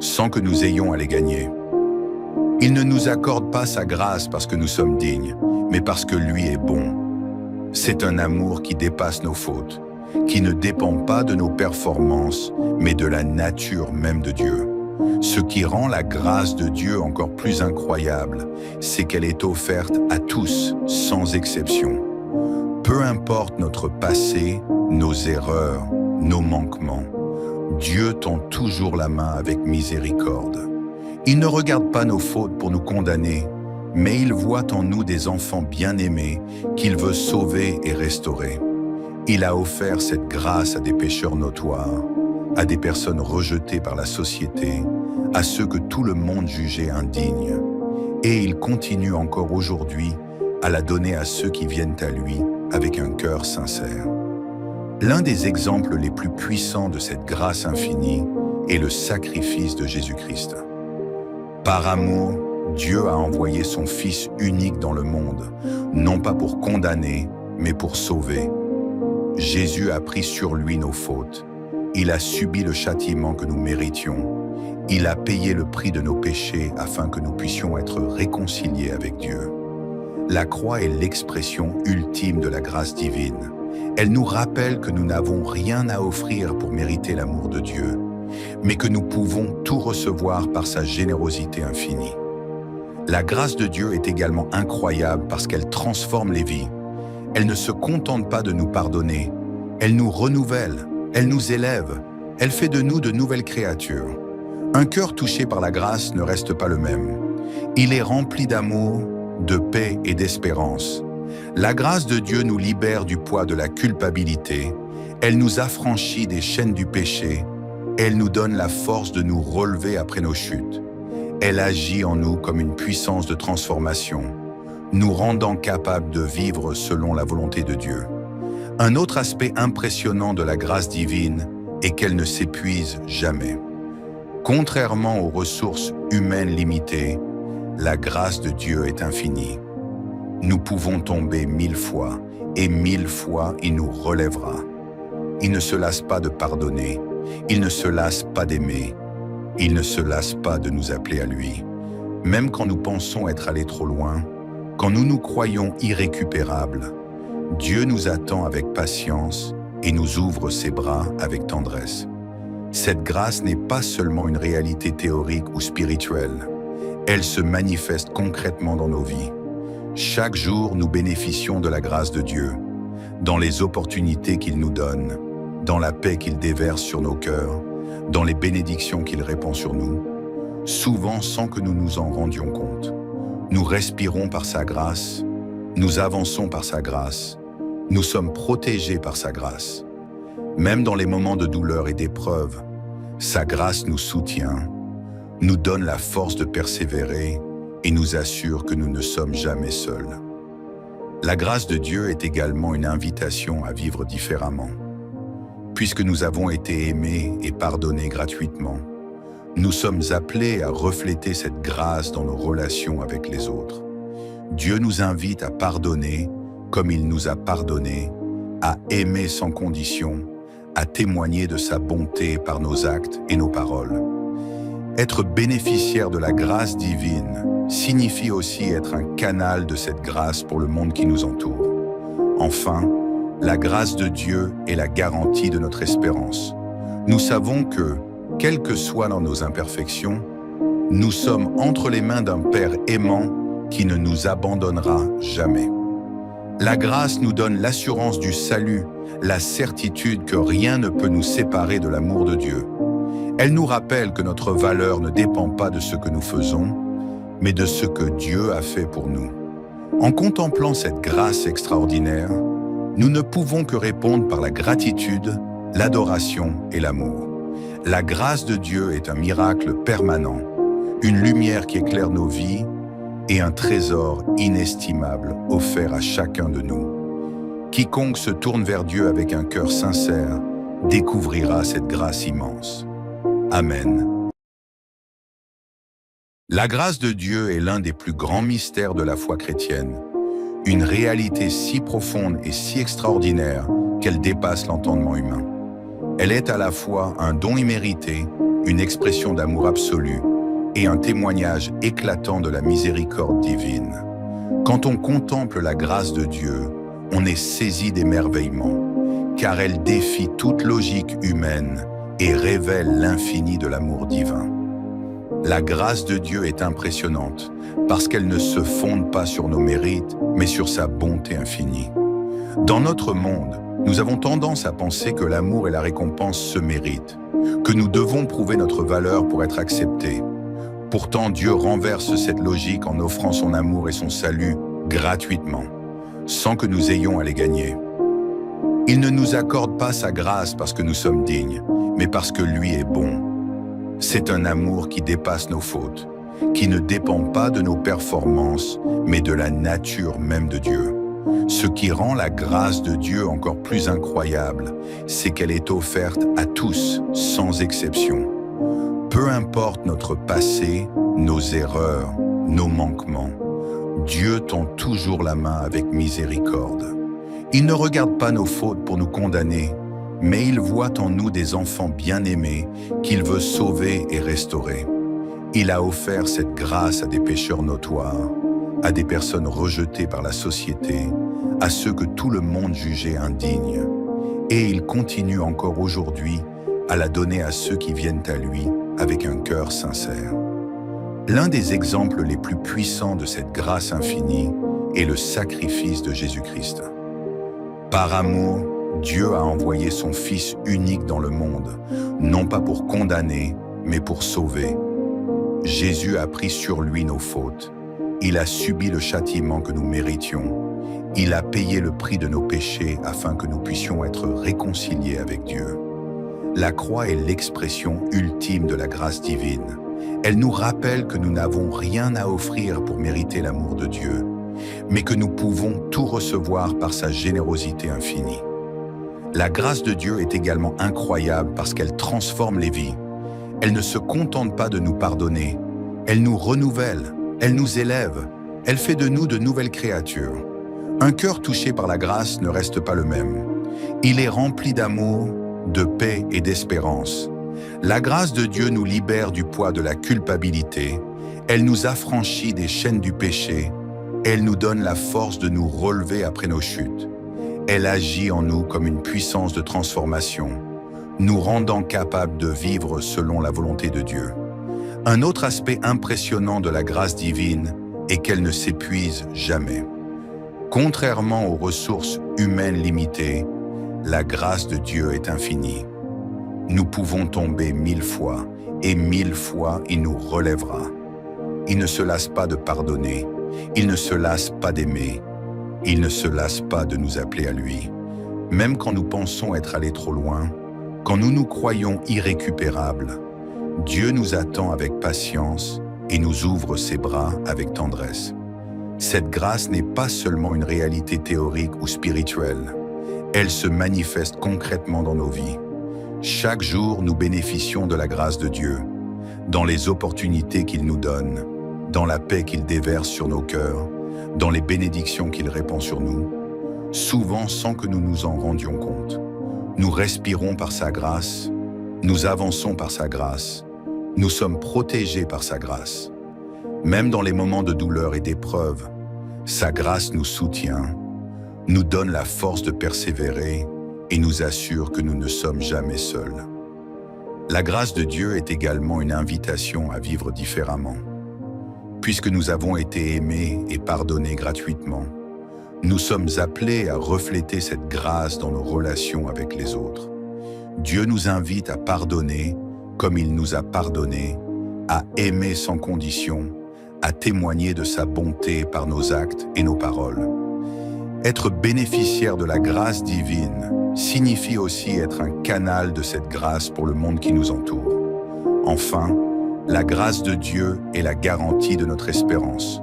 sans que nous ayons à les gagner. Il ne nous accorde pas sa grâce parce que nous sommes dignes, mais parce que lui est bon. C'est un amour qui dépasse nos fautes, qui ne dépend pas de nos performances, mais de la nature même de Dieu. Ce qui rend la grâce de Dieu encore plus incroyable, c'est qu'elle est offerte à tous, sans exception. Peu importe notre passé, nos erreurs, nos manquements, Dieu tend toujours la main avec miséricorde. Il ne regarde pas nos fautes pour nous condamner, mais il voit en nous des enfants bien-aimés qu'il veut sauver et restaurer. Il a offert cette grâce à des pécheurs notoires, à des personnes rejetées par la société, à ceux que tout le monde jugeait indignes. Et il continue encore aujourd'hui à la donner à ceux qui viennent à lui avec un cœur sincère. L'un des exemples les plus puissants de cette grâce infinie est le sacrifice de Jésus-Christ. Par amour, Dieu a envoyé son Fils unique dans le monde, non pas pour condamner, mais pour sauver. Jésus a pris sur lui nos fautes. Il a subi le châtiment que nous méritions. Il a payé le prix de nos péchés afin que nous puissions être réconciliés avec Dieu. La croix est l'expression ultime de la grâce divine. Elle nous rappelle que nous n'avons rien à offrir pour mériter l'amour de Dieu, mais que nous pouvons tout recevoir par sa générosité infinie. La grâce de Dieu est également incroyable parce qu'elle transforme les vies. Elle ne se contente pas de nous pardonner, elle nous renouvelle, elle nous élève, elle fait de nous de nouvelles créatures. Un cœur touché par la grâce ne reste pas le même. Il est rempli d'amour, de paix et d'espérance. La grâce de Dieu nous libère du poids de la culpabilité, elle nous affranchit des chaînes du péché, elle nous donne la force de nous relever après nos chutes. Elle agit en nous comme une puissance de transformation, nous rendant capables de vivre selon la volonté de Dieu. Un autre aspect impressionnant de la grâce divine est qu'elle ne s'épuise jamais. Contrairement aux ressources humaines limitées, la grâce de Dieu est infinie. Nous pouvons tomber 1000 fois, et 1000 fois il nous relèvera. Il ne se lasse pas de pardonner, il ne se lasse pas d'aimer, il ne se lasse pas de nous appeler à lui. Même quand nous pensons être allés trop loin, quand nous nous croyons irrécupérables, Dieu nous attend avec patience et nous ouvre ses bras avec tendresse. Cette grâce n'est pas seulement une réalité théorique ou spirituelle, elle se manifeste concrètement dans nos vies. Chaque jour, nous bénéficions de la grâce de Dieu, dans les opportunités qu'il nous donne, dans la paix qu'il déverse sur nos cœurs, dans les bénédictions qu'il répand sur nous, souvent sans que nous nous en rendions compte. Nous respirons par sa grâce, nous avançons par sa grâce, nous sommes protégés par sa grâce. Même dans les moments de douleur et d'épreuve, sa grâce nous soutient, nous donne la force de persévérer et nous assure que nous ne sommes jamais seuls. La grâce de Dieu est également une invitation à vivre différemment. Puisque nous avons été aimés et pardonnés gratuitement, nous sommes appelés à refléter cette grâce dans nos relations avec les autres. Dieu nous invite à pardonner comme il nous a pardonné, à aimer sans condition, à témoigner de sa bonté par nos actes et nos paroles. Être bénéficiaire de la grâce divine signifie aussi être un canal de cette grâce pour le monde qui nous entoure. Enfin, la grâce de Dieu est la garantie de notre espérance. Nous savons que, quelles que soient nos imperfections, nous sommes entre les mains d'un Père aimant qui ne nous abandonnera jamais. La grâce nous donne l'assurance du salut, la certitude que rien ne peut nous séparer de l'amour de Dieu. Elle nous rappelle que notre valeur ne dépend pas de ce que nous faisons, mais de ce que Dieu a fait pour nous. En contemplant cette grâce extraordinaire, nous ne pouvons que répondre par la gratitude, l'adoration et l'amour. La grâce de Dieu est un miracle permanent, une lumière qui éclaire nos vies et un trésor inestimable offert à chacun de nous. Quiconque se tourne vers Dieu avec un cœur sincère découvrira cette grâce immense. Amen. La grâce de Dieu est l'un des plus grands mystères de la foi chrétienne, une réalité si profonde et si extraordinaire qu'elle dépasse l'entendement humain. Elle est à la fois un don immérité, une expression d'amour absolu et un témoignage éclatant de la miséricorde divine. Quand on contemple la grâce de Dieu, on est saisi d'émerveillement, car elle défie toute logique humaine et révèle l'infini de l'amour divin. La grâce de Dieu est impressionnante parce qu'elle ne se fonde pas sur nos mérites, mais sur sa bonté infinie. Dans notre monde, nous avons tendance à penser que l'amour et la récompense se méritent, que nous devons prouver notre valeur pour être acceptés. Pourtant, Dieu renverse cette logique en offrant son amour et son salut gratuitement, sans que nous ayons à les gagner. Il ne nous accorde pas sa grâce parce que nous sommes dignes, mais parce que lui est bon. C'est un amour qui dépasse nos fautes, qui ne dépend pas de nos performances, mais de la nature même de Dieu. Ce qui rend la grâce de Dieu encore plus incroyable, c'est qu'elle est offerte à tous, sans exception. Peu importe notre passé, nos erreurs, nos manquements, Dieu tend toujours la main avec miséricorde. Il ne regarde pas nos fautes pour nous condamner, mais il voit en nous des enfants bien-aimés qu'il veut sauver et restaurer. Il a offert cette grâce à des pécheurs notoires, à des personnes rejetées par la société, à ceux que tout le monde jugeait indignes. Et il continue encore aujourd'hui à la donner à ceux qui viennent à lui avec un cœur sincère. L'un des exemples les plus puissants de cette grâce infinie est le sacrifice de Jésus-Christ. Par amour, Dieu a envoyé son Fils unique dans le monde, non pas pour condamner, mais pour sauver. Jésus a pris sur lui nos fautes. Il a subi le châtiment que nous méritions. Il a payé le prix de nos péchés afin que nous puissions être réconciliés avec Dieu. La croix est l'expression ultime de la grâce divine. Elle nous rappelle que nous n'avons rien à offrir pour mériter l'amour de Dieu, mais que nous pouvons tout recevoir par sa générosité infinie. La grâce de Dieu est également incroyable parce qu'elle transforme les vies. Elle ne se contente pas de nous pardonner, elle nous renouvelle, elle nous élève, elle fait de nous de nouvelles créatures. Un cœur touché par la grâce ne reste pas le même. Il est rempli d'amour, de paix et d'espérance. La grâce de Dieu nous libère du poids de la culpabilité, elle nous affranchit des chaînes du péché, elle nous donne la force de nous relever après nos chutes. Elle agit en nous comme une puissance de transformation, nous rendant capables de vivre selon la volonté de Dieu. Un autre aspect impressionnant de la grâce divine est qu'elle ne s'épuise jamais. Contrairement aux ressources humaines limitées, la grâce de Dieu est infinie. Nous pouvons tomber 1000 fois, et 1000 fois il nous relèvera. Il ne se lasse pas de pardonner, il ne se lasse pas d'aimer, il ne se lasse pas de nous appeler à lui. Même quand nous pensons être allés trop loin, quand nous nous croyons irrécupérables, Dieu nous attend avec patience et nous ouvre ses bras avec tendresse. Cette grâce n'est pas seulement une réalité théorique ou spirituelle, elle se manifeste concrètement dans nos vies. Chaque jour, nous bénéficions de la grâce de Dieu, dans les opportunités qu'il nous donne, dans la paix qu'il déverse sur nos cœurs, dans les bénédictions qu'il répand sur nous, souvent sans que nous nous en rendions compte. Nous respirons par sa grâce, nous avançons par sa grâce, nous sommes protégés par sa grâce. Même dans les moments de douleur et d'épreuve, sa grâce nous soutient, nous donne la force de persévérer et nous assure que nous ne sommes jamais seuls. La grâce de Dieu est également une invitation à vivre différemment. Puisque nous avons été aimés et pardonnés gratuitement, nous sommes appelés à refléter cette grâce dans nos relations avec les autres. Dieu nous invite à pardonner comme il nous a pardonné, à aimer sans condition, à témoigner de sa bonté par nos actes et nos paroles. Être bénéficiaire de la grâce divine signifie aussi être un canal de cette grâce pour le monde qui nous entoure. Enfin, la grâce de Dieu est la garantie de notre espérance.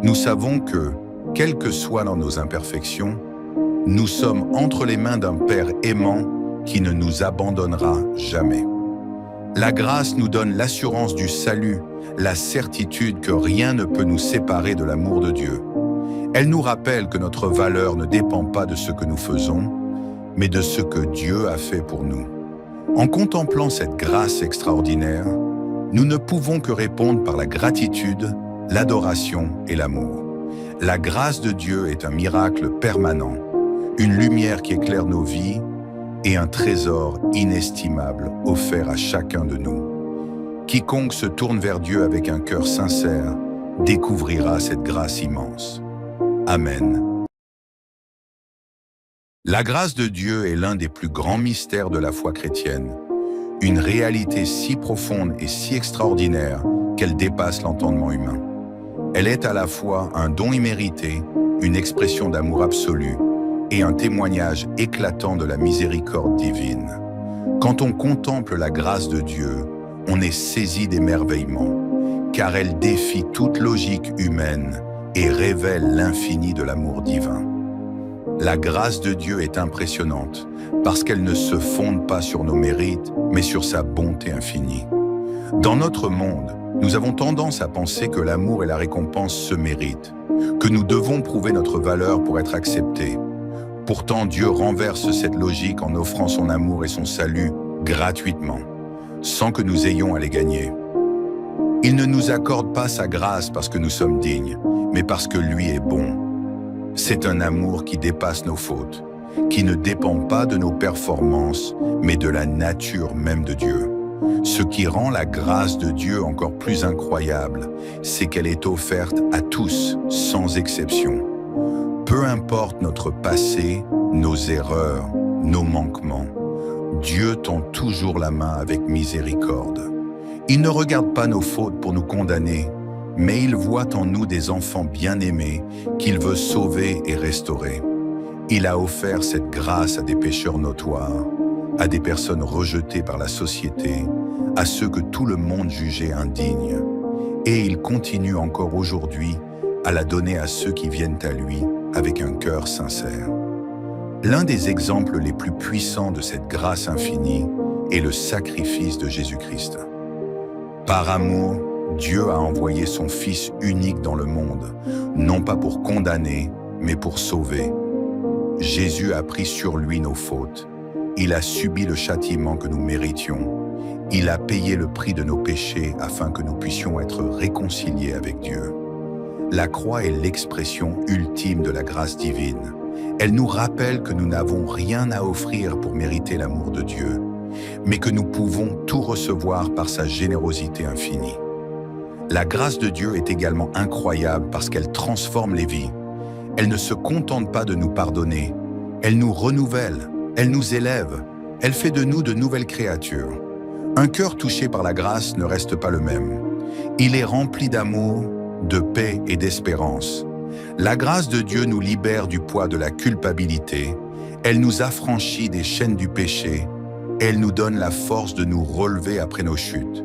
Nous savons que, quelles que soient nos imperfections, nous sommes entre les mains d'un Père aimant qui ne nous abandonnera jamais. La grâce nous donne l'assurance du salut, la certitude que rien ne peut nous séparer de l'amour de Dieu. Elle nous rappelle que notre valeur ne dépend pas de ce que nous faisons, mais de ce que Dieu a fait pour nous. En contemplant cette grâce extraordinaire, nous ne pouvons que répondre par la gratitude, l'adoration et l'amour. La grâce de Dieu est un miracle permanent, une lumière qui éclaire nos vies et un trésor inestimable offert à chacun de nous. Quiconque se tourne vers Dieu avec un cœur sincère découvrira cette grâce immense. Amen. La grâce de Dieu est l'un des plus grands mystères de la foi chrétienne, une réalité si profonde et si extraordinaire qu'elle dépasse l'entendement humain. Elle est à la fois un don immérité, une expression d'amour absolu et un témoignage éclatant de la miséricorde divine. Quand on contemple la grâce de Dieu, on est saisi d'émerveillement, car elle défie toute logique humaine et révèle l'infini de l'amour divin. La grâce de Dieu est impressionnante parce qu'elle ne se fonde pas sur nos mérites, mais sur sa bonté infinie. Dans notre monde, nous avons tendance à penser que l'amour et la récompense se méritent, que nous devons prouver notre valeur pour être acceptés. Pourtant, Dieu renverse cette logique en offrant son amour et son salut gratuitement, sans que nous ayons à les gagner. Il ne nous accorde pas sa grâce parce que nous sommes dignes, mais parce que lui est bon. C'est un amour qui dépasse nos fautes, qui ne dépend pas de nos performances, mais de la nature même de Dieu. Ce qui rend la grâce de Dieu encore plus incroyable, c'est qu'elle est offerte à tous, sans exception. Peu importe notre passé, nos erreurs, nos manquements, Dieu tend toujours la main avec miséricorde. Il ne regarde pas nos fautes pour nous condamner, mais il voit en nous des enfants bien-aimés qu'il veut sauver et restaurer. Il a offert cette grâce à des pécheurs notoires, à des personnes rejetées par la société, à ceux que tout le monde jugeait indignes. Et il continue encore aujourd'hui à la donner à ceux qui viennent à lui avec un cœur sincère. L'un des exemples les plus puissants de cette grâce infinie est le sacrifice de Jésus-Christ. Par amour, Dieu a envoyé son Fils unique dans le monde, non pas pour condamner, mais pour sauver. Jésus a pris sur lui nos fautes. Il a subi le châtiment que nous méritions. Il a payé le prix de nos péchés afin que nous puissions être réconciliés avec Dieu. La croix est l'expression ultime de la grâce divine. Elle nous rappelle que nous n'avons rien à offrir pour mériter l'amour de Dieu, mais que nous pouvons tout recevoir par sa générosité infinie. La grâce de Dieu est également incroyable parce qu'elle transforme les vies. Elle ne se contente pas de nous pardonner, elle nous renouvelle, elle nous élève, elle fait de nous de nouvelles créatures. Un cœur touché par la grâce ne reste pas le même. Il est rempli d'amour, de paix et d'espérance. La grâce de Dieu nous libère du poids de la culpabilité, elle nous affranchit des chaînes du péché, elle nous donne la force de nous relever après nos chutes.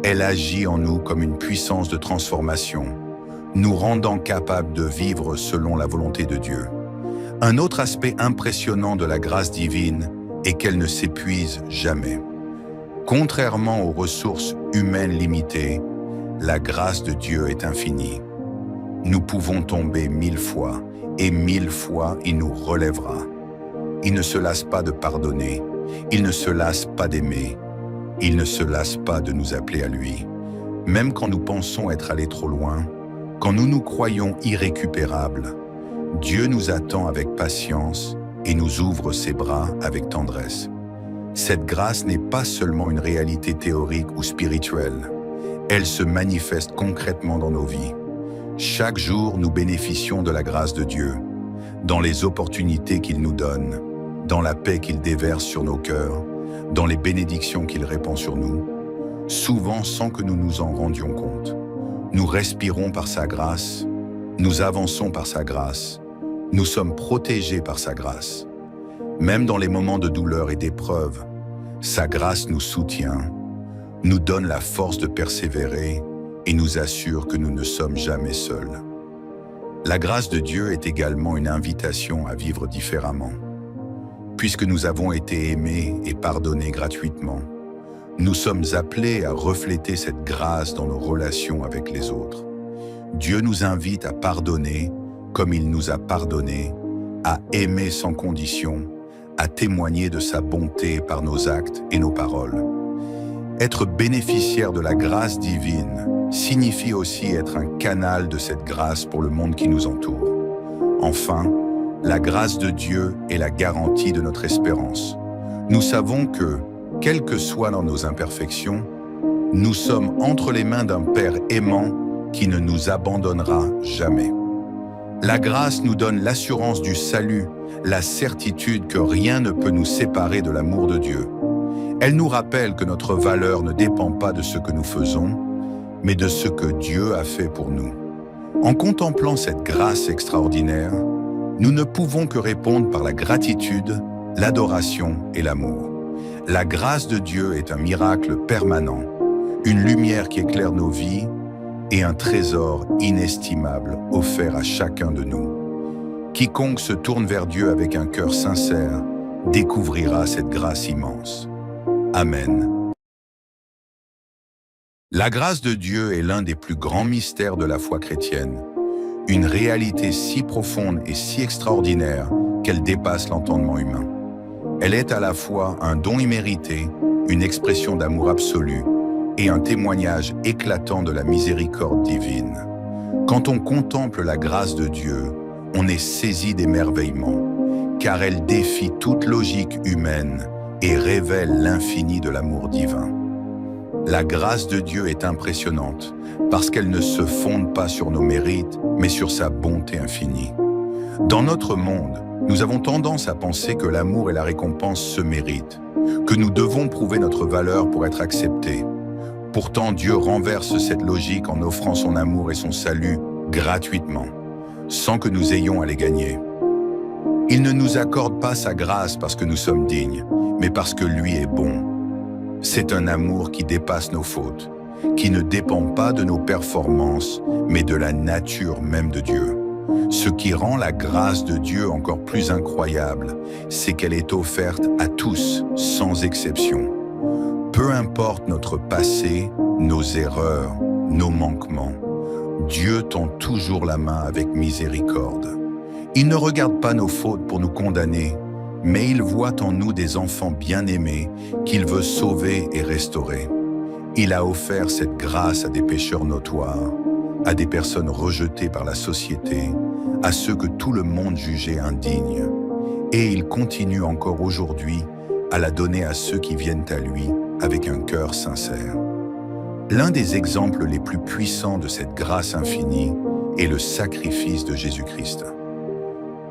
Elle agit en nous comme une puissance de transformation, nous rendant capables de vivre selon la volonté de Dieu. Un autre aspect impressionnant de la grâce divine est qu'elle ne s'épuise jamais. Contrairement aux ressources humaines limitées, la grâce de Dieu est infinie. Nous pouvons tomber 1000 fois, et 1000 fois il nous relèvera. Il ne se lasse pas de pardonner, il ne se lasse pas d'aimer, il ne se lasse pas de nous appeler à lui. Même quand nous pensons être allés trop loin, quand nous nous croyons irrécupérables, Dieu nous attend avec patience et nous ouvre ses bras avec tendresse. Cette grâce n'est pas seulement une réalité théorique ou spirituelle, elle se manifeste concrètement dans nos vies. Chaque jour, nous bénéficions de la grâce de Dieu, dans les opportunités qu'il nous donne, dans la paix qu'il déverse sur nos cœurs, dans les bénédictions qu'il répand sur nous, souvent sans que nous nous en rendions compte. Nous respirons par sa grâce, nous avançons par sa grâce, nous sommes protégés par sa grâce. Même dans les moments de douleur et d'épreuve, sa grâce nous soutient, nous donne la force de persévérer et nous assure que nous ne sommes jamais seuls. La grâce de Dieu est également une invitation à vivre différemment. Puisque nous avons été aimés et pardonnés gratuitement, Nous sommes appelés à refléter cette grâce dans nos relations avec les autres. Dieu nous invite à pardonner comme il nous a pardonné, à aimer sans condition, à témoigner de sa bonté par nos actes et nos paroles. Être bénéficiaire de la grâce divine signifie aussi être un canal de cette grâce pour le monde qui nous entoure. Enfin, la grâce de Dieu est la garantie de notre espérance. Nous savons que, quelles que soient nos imperfections, nous sommes entre les mains d'un Père aimant qui ne nous abandonnera jamais. La grâce nous donne l'assurance du salut, la certitude que rien ne peut nous séparer de l'amour de Dieu. Elle nous rappelle que notre valeur ne dépend pas de ce que nous faisons, mais de ce que Dieu a fait pour nous. En contemplant cette grâce extraordinaire, nous ne pouvons que répondre par la gratitude, l'adoration et l'amour. La grâce de Dieu est un miracle permanent, une lumière qui éclaire nos vies et un trésor inestimable offert à chacun de nous. Quiconque se tourne vers Dieu avec un cœur sincère découvrira cette grâce immense. Amen. La grâce de Dieu est l'un des plus grands mystères de la foi chrétienne, une réalité si profonde et si extraordinaire qu'elle dépasse l'entendement humain. Elle est à la fois un don immérité, une expression d'amour absolu et un témoignage éclatant de la miséricorde divine. Quand on contemple la grâce de Dieu, on est saisi d'émerveillement, car elle défie toute logique humaine et révèle l'infini de l'amour divin. La grâce de Dieu est impressionnante parce qu'elle ne se fonde pas sur nos mérites, mais sur sa bonté infinie. Dans notre monde, nous avons tendance à penser que l'amour et la récompense se méritent, que nous devons prouver notre valeur pour être acceptés. Pourtant, Dieu renverse cette logique en offrant son amour et son salut gratuitement, sans que nous ayons à les gagner. Il ne nous accorde pas sa grâce parce que nous sommes dignes, mais parce que lui est bon. C'est un amour qui dépasse nos fautes, qui ne dépend pas de nos performances, mais de la nature même de Dieu. Ce qui rend la grâce de Dieu encore plus incroyable, c'est qu'elle est offerte à tous, sans exception. Peu importe notre passé, nos erreurs, nos manquements, Dieu tend toujours la main avec miséricorde. Il ne regarde pas nos fautes pour nous condamner, mais il voit en nous des enfants bien-aimés qu'il veut sauver et restaurer. Il a offert cette grâce à des pécheurs notoires, à des personnes rejetées par la société, à ceux que tout le monde jugeait indignes. Et il continue encore aujourd'hui à la donner à ceux qui viennent à lui avec un cœur sincère. L'un des exemples les plus puissants de cette grâce infinie est le sacrifice de Jésus-Christ.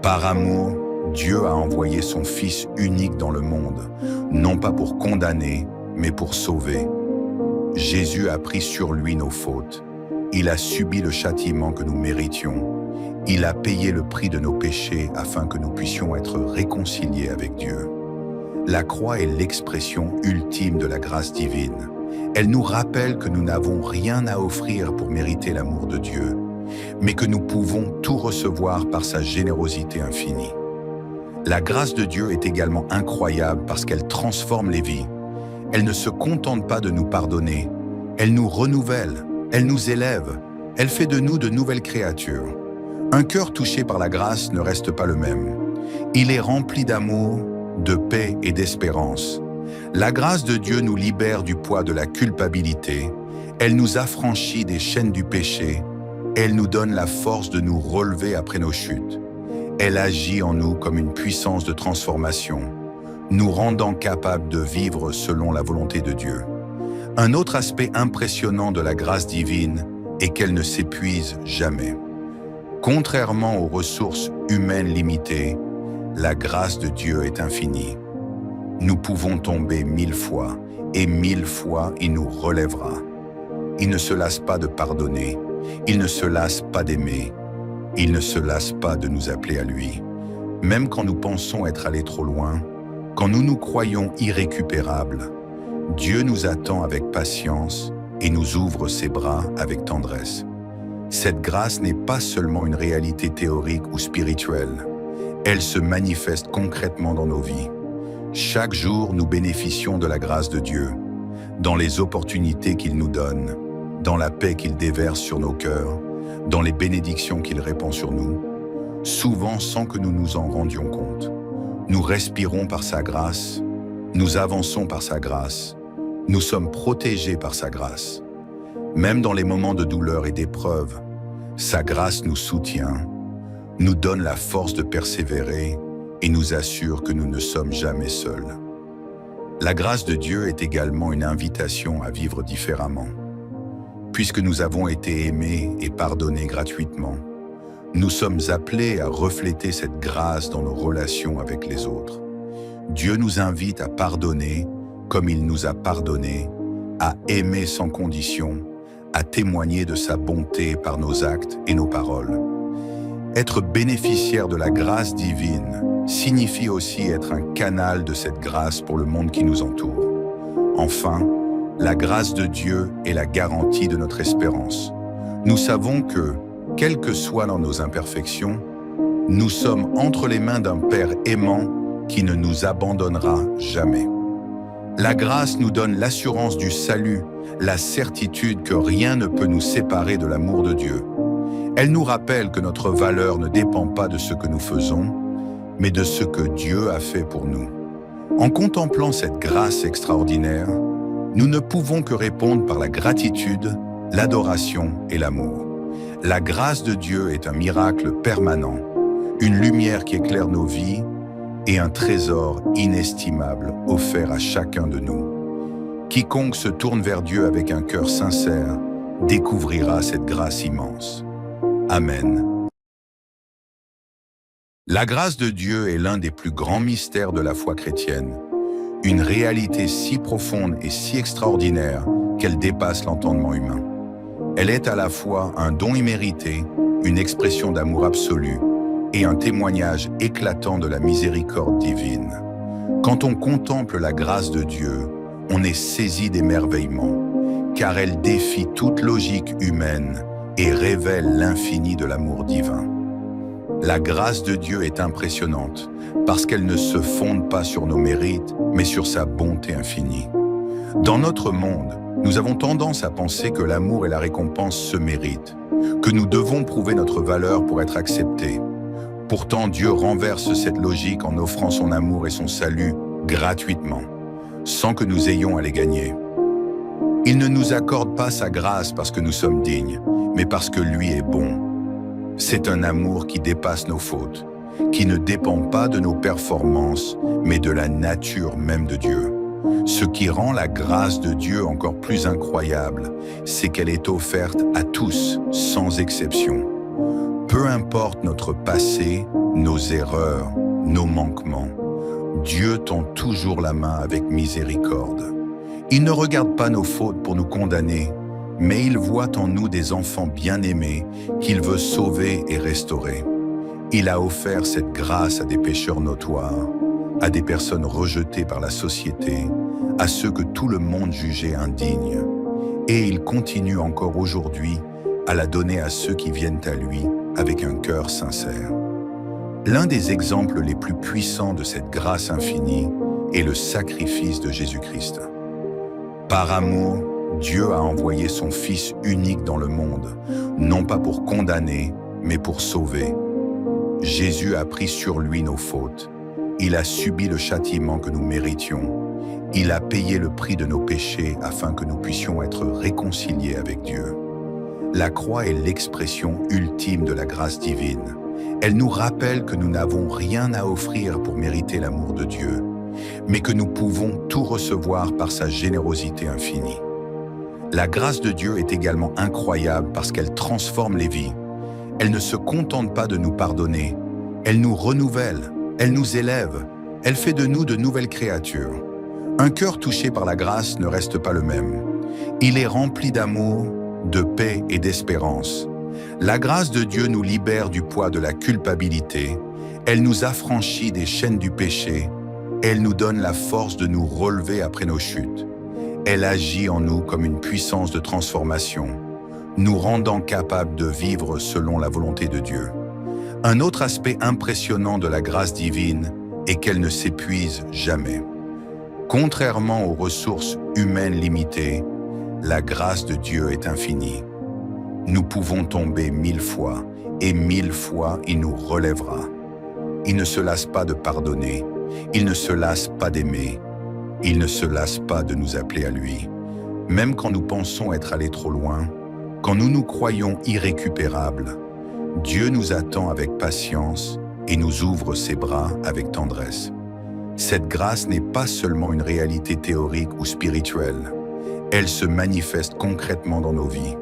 Par amour, Dieu a envoyé son Fils unique dans le monde, non pas pour condamner, mais pour sauver. Jésus a pris sur lui nos fautes. Il a subi le châtiment que nous méritions. Il a payé le prix de nos péchés afin que nous puissions être réconciliés avec Dieu. La croix est l'expression ultime de la grâce divine. Elle nous rappelle que nous n'avons rien à offrir pour mériter l'amour de Dieu, mais que nous pouvons tout recevoir par sa générosité infinie. La grâce de Dieu est également incroyable parce qu'elle transforme les vies. Elle ne se contente pas de nous pardonner, elle nous renouvelle, elle nous élève, elle fait de nous de nouvelles créatures. Un cœur touché par la grâce ne reste pas le même. Il est rempli d'amour, de paix et d'espérance. La grâce de Dieu nous libère du poids de la culpabilité, elle nous affranchit des chaînes du péché, elle nous donne la force de nous relever après nos chutes. Elle agit en nous comme une puissance de transformation, nous rendant capables de vivre selon la volonté de Dieu. Un autre aspect impressionnant de la grâce divine est qu'elle ne s'épuise jamais. Contrairement aux ressources humaines limitées, la grâce de Dieu est infinie. Nous pouvons tomber 1000 fois, et 1000 fois il nous relèvera. Il ne se lasse pas de pardonner, il ne se lasse pas d'aimer, il ne se lasse pas de nous appeler à lui. Même quand nous pensons être allés trop loin, quand nous nous croyons irrécupérables, Dieu nous attend avec patience et nous ouvre ses bras avec tendresse. Cette grâce n'est pas seulement une réalité théorique ou spirituelle, elle se manifeste concrètement dans nos vies. Chaque jour, nous bénéficions de la grâce de Dieu. dans les opportunités qu'il nous donne, dans la paix qu'il déverse sur nos cœurs, dans les bénédictions qu'il répand sur nous, souvent sans que nous nous en rendions compte. Nous respirons par sa grâce, nous avançons par sa grâce, nous sommes protégés par sa grâce. Même dans les moments de douleur et d'épreuve, sa grâce nous soutient, nous donne la force de persévérer et nous assure que nous ne sommes jamais seuls. La grâce de Dieu est également une invitation à vivre différemment. Puisque nous avons été aimés et pardonnés gratuitement, nous sommes appelés à refléter cette grâce dans nos relations avec les autres. Dieu nous invite à pardonner comme il nous a pardonné, à aimer sans condition, à témoigner de sa bonté par nos actes et nos paroles. Être bénéficiaire de la grâce divine signifie aussi être un canal de cette grâce pour le monde qui nous entoure. Enfin, la grâce de Dieu est la garantie de notre espérance. Nous savons que, quelles que soient nos imperfections, nous sommes entre les mains d'un Père aimant qui ne nous abandonnera jamais. La grâce nous donne l'assurance du salut, la certitude que rien ne peut nous séparer de l'amour de Dieu. Elle nous rappelle que notre valeur ne dépend pas de ce que nous faisons, mais de ce que Dieu a fait pour nous. En contemplant cette grâce extraordinaire, nous ne pouvons que répondre par la gratitude, l'adoration et l'amour. La grâce de Dieu est un miracle permanent, une lumière qui éclaire nos vies et un trésor inestimable offert à chacun de nous. Quiconque se tourne vers Dieu avec un cœur sincère découvrira cette grâce immense. Amen. La grâce de Dieu est l'un des plus grands mystères de la foi chrétienne, une réalité si profonde et si extraordinaire qu'elle dépasse l'entendement humain. Elle est à la fois un don immérité, une expression d'amour absolu et un témoignage éclatant de la miséricorde divine. Quand on contemple la grâce de Dieu, on est saisi d'émerveillement, car elle défie toute logique humaine et révèle l'infini de l'amour divin. La grâce de Dieu est impressionnante parce qu'elle ne se fonde pas sur nos mérites, mais sur sa bonté infinie. Dans notre monde, nous avons tendance à penser que l'amour et la récompense se méritent, que nous devons prouver notre valeur pour être acceptés. Pourtant, Dieu renverse cette logique en offrant son amour et son salut gratuitement, sans que nous ayons à les gagner. Il ne nous accorde pas sa grâce parce que nous sommes dignes, mais parce que lui est bon. C'est un amour qui dépasse nos fautes, qui ne dépend pas de nos performances, mais de la nature même de Dieu. Ce qui rend la grâce de Dieu encore plus incroyable, c'est qu'elle est offerte à tous, sans exception. Peu importe notre passé, nos erreurs, nos manquements, Dieu tend toujours la main avec miséricorde. Il ne regarde pas nos fautes pour nous condamner, mais il voit en nous des enfants bien-aimés qu'il veut sauver et restaurer. Il a offert cette grâce à des pécheurs notoires, à des personnes rejetées par la société, à ceux que tout le monde jugeait indignes. Et il continue encore aujourd'hui à la donner à ceux qui viennent à lui avec un cœur sincère. L'un des exemples les plus puissants de cette grâce infinie est le sacrifice de Jésus-Christ. Par amour, Dieu a envoyé son Fils unique dans le monde, non pas pour condamner, mais pour sauver. Jésus a pris sur lui nos fautes. Il a subi le châtiment que nous méritions. Il a payé le prix de nos péchés afin que nous puissions être réconciliés avec Dieu. La croix est l'expression ultime de la grâce divine. Elle nous rappelle que nous n'avons rien à offrir pour mériter l'amour de Dieu, mais que nous pouvons tout recevoir par sa générosité infinie. La grâce de Dieu est également incroyable parce qu'elle transforme les vies. Elle ne se contente pas de nous pardonner, elle nous renouvelle, elle nous élève, elle fait de nous de nouvelles créatures. Un cœur touché par la grâce ne reste pas le même. Il est rempli d'amour, de paix et d'espérance. La grâce de Dieu nous libère du poids de la culpabilité, elle nous affranchit des chaînes du péché, elle nous donne la force de nous relever après nos chutes. Elle agit en nous comme une puissance de transformation, nous rendant capables de vivre selon la volonté de Dieu. Un autre aspect impressionnant de la grâce divine est qu'elle ne s'épuise jamais. Contrairement aux ressources humaines limitées, la grâce de Dieu est infinie. Nous pouvons tomber 1000 fois, et 1000 fois il nous relèvera. Il ne se lasse pas de pardonner, il ne se lasse pas d'aimer, il ne se lasse pas de nous appeler à lui. Même quand nous pensons être allés trop loin, quand nous nous croyons irrécupérables, Dieu nous attend avec patience et nous ouvre ses bras avec tendresse. Cette grâce n'est pas seulement une réalité théorique ou spirituelle, elle se manifeste concrètement dans nos vies.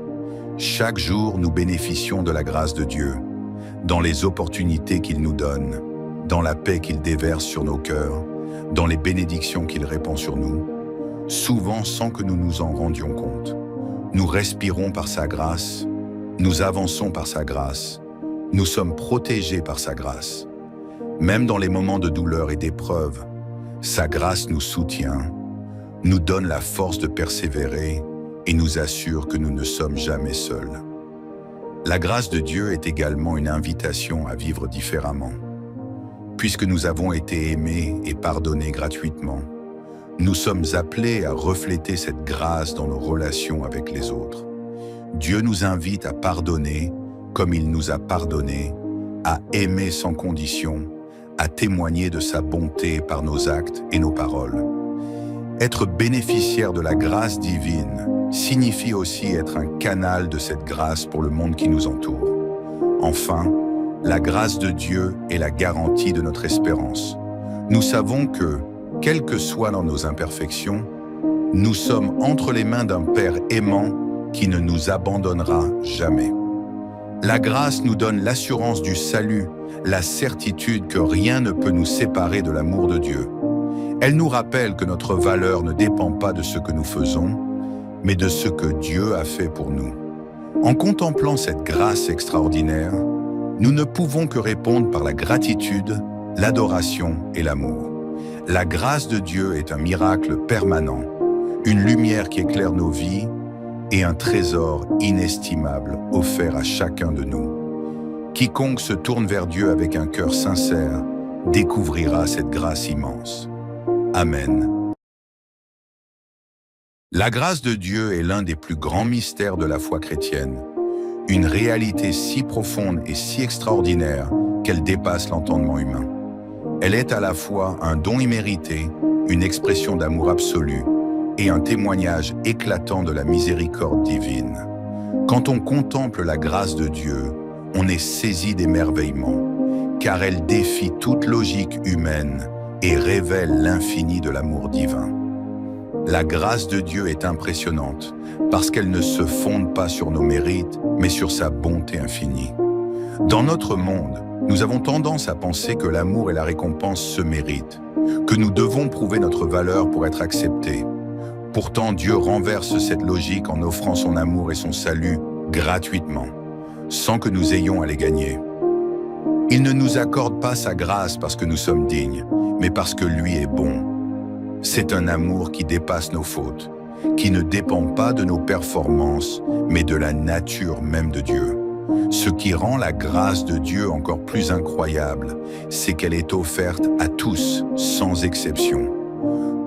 Chaque jour, nous bénéficions de la grâce de Dieu, dans les opportunités qu'il nous donne, dans la paix qu'il déverse sur nos cœurs, dans les bénédictions qu'il répand sur nous, souvent sans que nous nous en rendions compte. Nous respirons par sa grâce, nous avançons par sa grâce, nous sommes protégés par sa grâce. Même dans les moments de douleur et d'épreuve, sa grâce nous soutient, nous donne la force de persévérer et nous assure que nous ne sommes jamais seuls. La grâce de Dieu est également une invitation à vivre différemment. Puisque nous avons été aimés et pardonnés gratuitement, nous sommes appelés à refléter cette grâce dans nos relations avec les autres. Dieu nous invite à pardonner comme il nous a pardonné, à aimer sans condition, à témoigner de sa bonté par nos actes et nos paroles. Être bénéficiaire de la grâce divine signifie aussi être un canal de cette grâce pour le monde qui nous entoure. Enfin, la grâce de Dieu est la garantie de notre espérance. Nous savons que, quelles que soient nos imperfections, nous sommes entre les mains d'un Père aimant qui ne nous abandonnera jamais. La grâce nous donne l'assurance du salut, la certitude que rien ne peut nous séparer de l'amour de Dieu. Elle nous rappelle que notre valeur ne dépend pas de ce que nous faisons, mais de ce que Dieu a fait pour nous. En contemplant cette grâce extraordinaire, nous ne pouvons que répondre par la gratitude, l'adoration et l'amour. La grâce de Dieu est un miracle permanent, une lumière qui éclaire nos vies et un trésor inestimable offert à chacun de nous. Quiconque se tourne vers Dieu avec un cœur sincère découvrira cette grâce immense. Amen. La grâce de Dieu est l'un des plus grands mystères de la foi chrétienne, une réalité si profonde et si extraordinaire qu'elle dépasse l'entendement humain. Elle est à la fois un don immérité, une expression d'amour absolu et un témoignage éclatant de la miséricorde divine. Quand on contemple la grâce de Dieu, on est saisi d'émerveillement, car elle défie toute logique humaine et révèle l'infini de l'amour divin. La grâce de Dieu est impressionnante parce qu'elle ne se fonde pas sur nos mérites, mais sur sa bonté infinie. Dans notre monde, nous avons tendance à penser que l'amour et la récompense se méritent, que nous devons prouver notre valeur pour être acceptés. Pourtant, Dieu renverse cette logique en offrant son amour et son salut gratuitement, sans que nous ayons à les gagner. Il ne nous accorde pas sa grâce parce que nous sommes dignes, mais parce que lui est bon. C'est un amour qui dépasse nos fautes, qui ne dépend pas de nos performances, mais de la nature même de Dieu. Ce qui rend la grâce de Dieu encore plus incroyable, c'est qu'elle est offerte à tous, sans exception.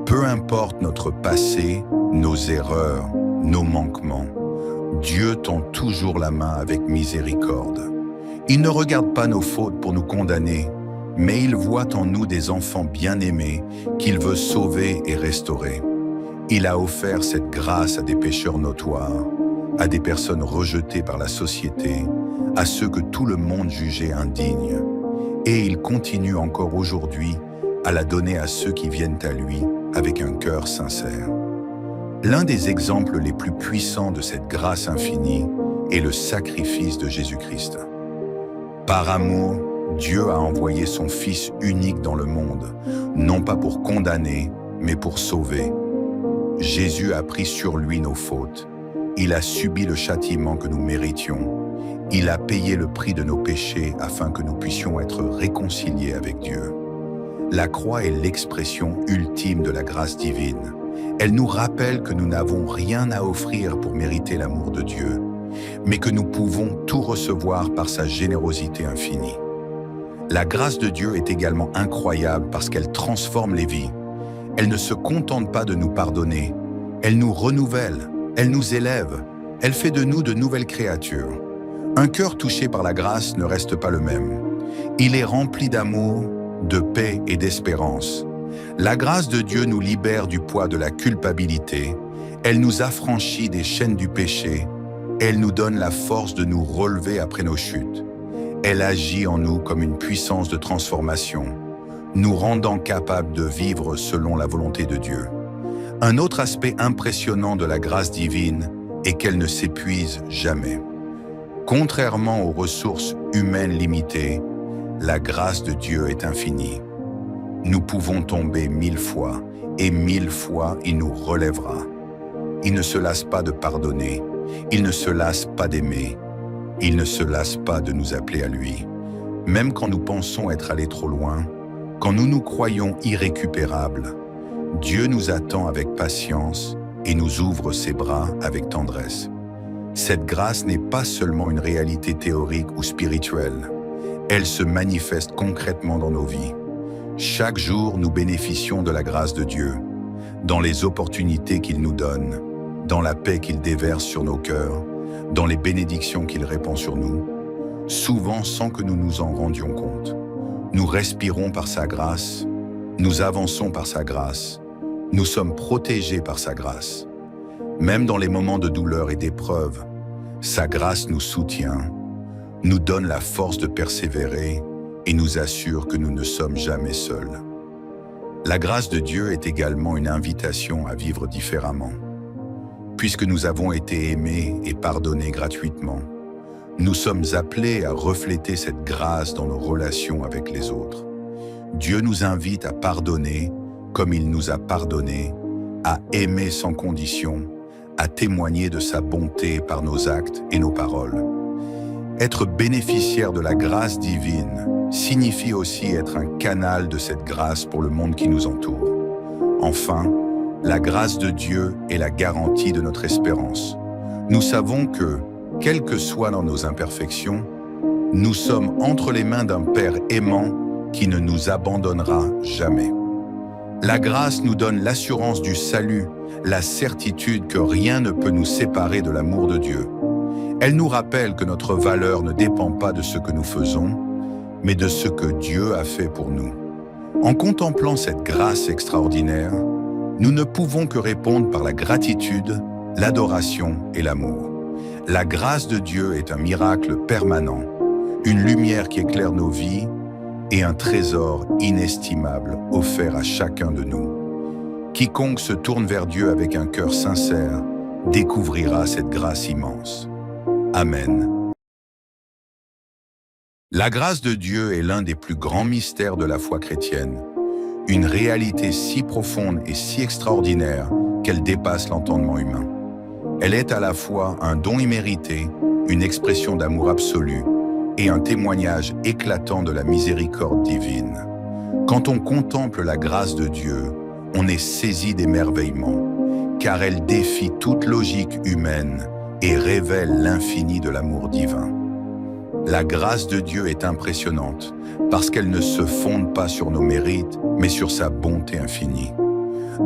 Peu importe notre passé, nos erreurs, nos manquements, Dieu tend toujours la main avec miséricorde. Il ne regarde pas nos fautes pour nous condamner, mais il voit en nous des enfants bien-aimés qu'il veut sauver et restaurer. Il a offert cette grâce à des pécheurs notoires, à des personnes rejetées par la société, à ceux que tout le monde jugeait indignes. Et il continue encore aujourd'hui à la donner à ceux qui viennent à lui avec un cœur sincère. L'un des exemples les plus puissants de cette grâce infinie est le sacrifice de Jésus-Christ. Par amour, Dieu a envoyé son Fils unique dans le monde, non pas pour condamner, mais pour sauver. Jésus a pris sur lui nos fautes. Il a subi le châtiment que nous méritions. Il a payé le prix de nos péchés afin que nous puissions être réconciliés avec Dieu. La croix est l'expression ultime de la grâce divine. Elle nous rappelle que nous n'avons rien à offrir pour mériter l'amour de Dieu, mais que nous pouvons tout recevoir par sa générosité infinie. La grâce de Dieu est également incroyable parce qu'elle transforme les vies. Elle ne se contente pas de nous pardonner, elle nous renouvelle, elle nous élève, elle fait de nous de nouvelles créatures. Un cœur touché par la grâce ne reste pas le même. Il est rempli d'amour, de paix et d'espérance. La grâce de Dieu nous libère du poids de la culpabilité, elle nous affranchit des chaînes du péché, elle nous donne la force de nous relever après nos chutes. Elle agit en nous comme une puissance de transformation, nous rendant capables de vivre selon la volonté de Dieu. Un autre aspect impressionnant de la grâce divine est qu'elle ne s'épuise jamais. Contrairement aux ressources humaines limitées, la grâce de Dieu est infinie. Nous pouvons tomber 1000 fois, et 1000 fois il nous relèvera. Il ne se lasse pas de pardonner, il ne se lasse pas d'aimer, il ne se lasse pas de nous appeler à lui. Même quand nous pensons être allés trop loin, quand nous nous croyons irrécupérables, Dieu nous attend avec patience et nous ouvre ses bras avec tendresse. Cette grâce n'est pas seulement une réalité théorique ou spirituelle, elle se manifeste concrètement dans nos vies. Chaque jour, nous bénéficions de la grâce de Dieu, dans les opportunités qu'il nous donne, dans la paix qu'il déverse sur nos cœurs, dans les bénédictions qu'il répand sur nous, souvent sans que nous nous en rendions compte. Nous respirons par sa grâce, nous avançons par sa grâce, nous sommes protégés par sa grâce. Même dans les moments de douleur et d'épreuve, sa grâce nous soutient, nous donne la force de persévérer et nous assure que nous ne sommes jamais seuls. La grâce de Dieu est également une invitation à vivre différemment. Puisque nous avons été aimés et pardonnés gratuitement, nous sommes appelés à refléter cette grâce dans nos relations avec les autres. Dieu nous invite à pardonner comme il nous a pardonné, à aimer sans condition, à témoigner de sa bonté par nos actes et nos paroles. Être bénéficiaire de la grâce divine signifie aussi être un canal de cette grâce pour le monde qui nous entoure. Enfin, la grâce de Dieu est la garantie de notre espérance. Nous savons que, quelles que soient dans nos imperfections, nous sommes entre les mains d'un Père aimant qui ne nous abandonnera jamais. La grâce nous donne l'assurance du salut, la certitude que rien ne peut nous séparer de l'amour de Dieu. Elle nous rappelle que notre valeur ne dépend pas de ce que nous faisons, mais de ce que Dieu a fait pour nous. En contemplant cette grâce extraordinaire, nous ne pouvons que répondre par la gratitude, l'adoration et l'amour. La grâce de Dieu est un miracle permanent, une lumière qui éclaire nos vies et un trésor inestimable offert à chacun de nous. Quiconque se tourne vers Dieu avec un cœur sincère découvrira cette grâce immense. Amen. La grâce de Dieu est l'un des plus grands mystères de la foi chrétienne, une réalité si profonde et si extraordinaire qu'elle dépasse l'entendement humain. Elle est à la fois un don immérité, une expression d'amour absolu et un témoignage éclatant de la miséricorde divine. Quand on contemple la grâce de Dieu, on est saisi d'émerveillement, car elle défie toute logique humaine et révèle l'infini de l'amour divin. La grâce de Dieu est impressionnante parce qu'elle ne se fonde pas sur nos mérites, mais sur sa bonté infinie.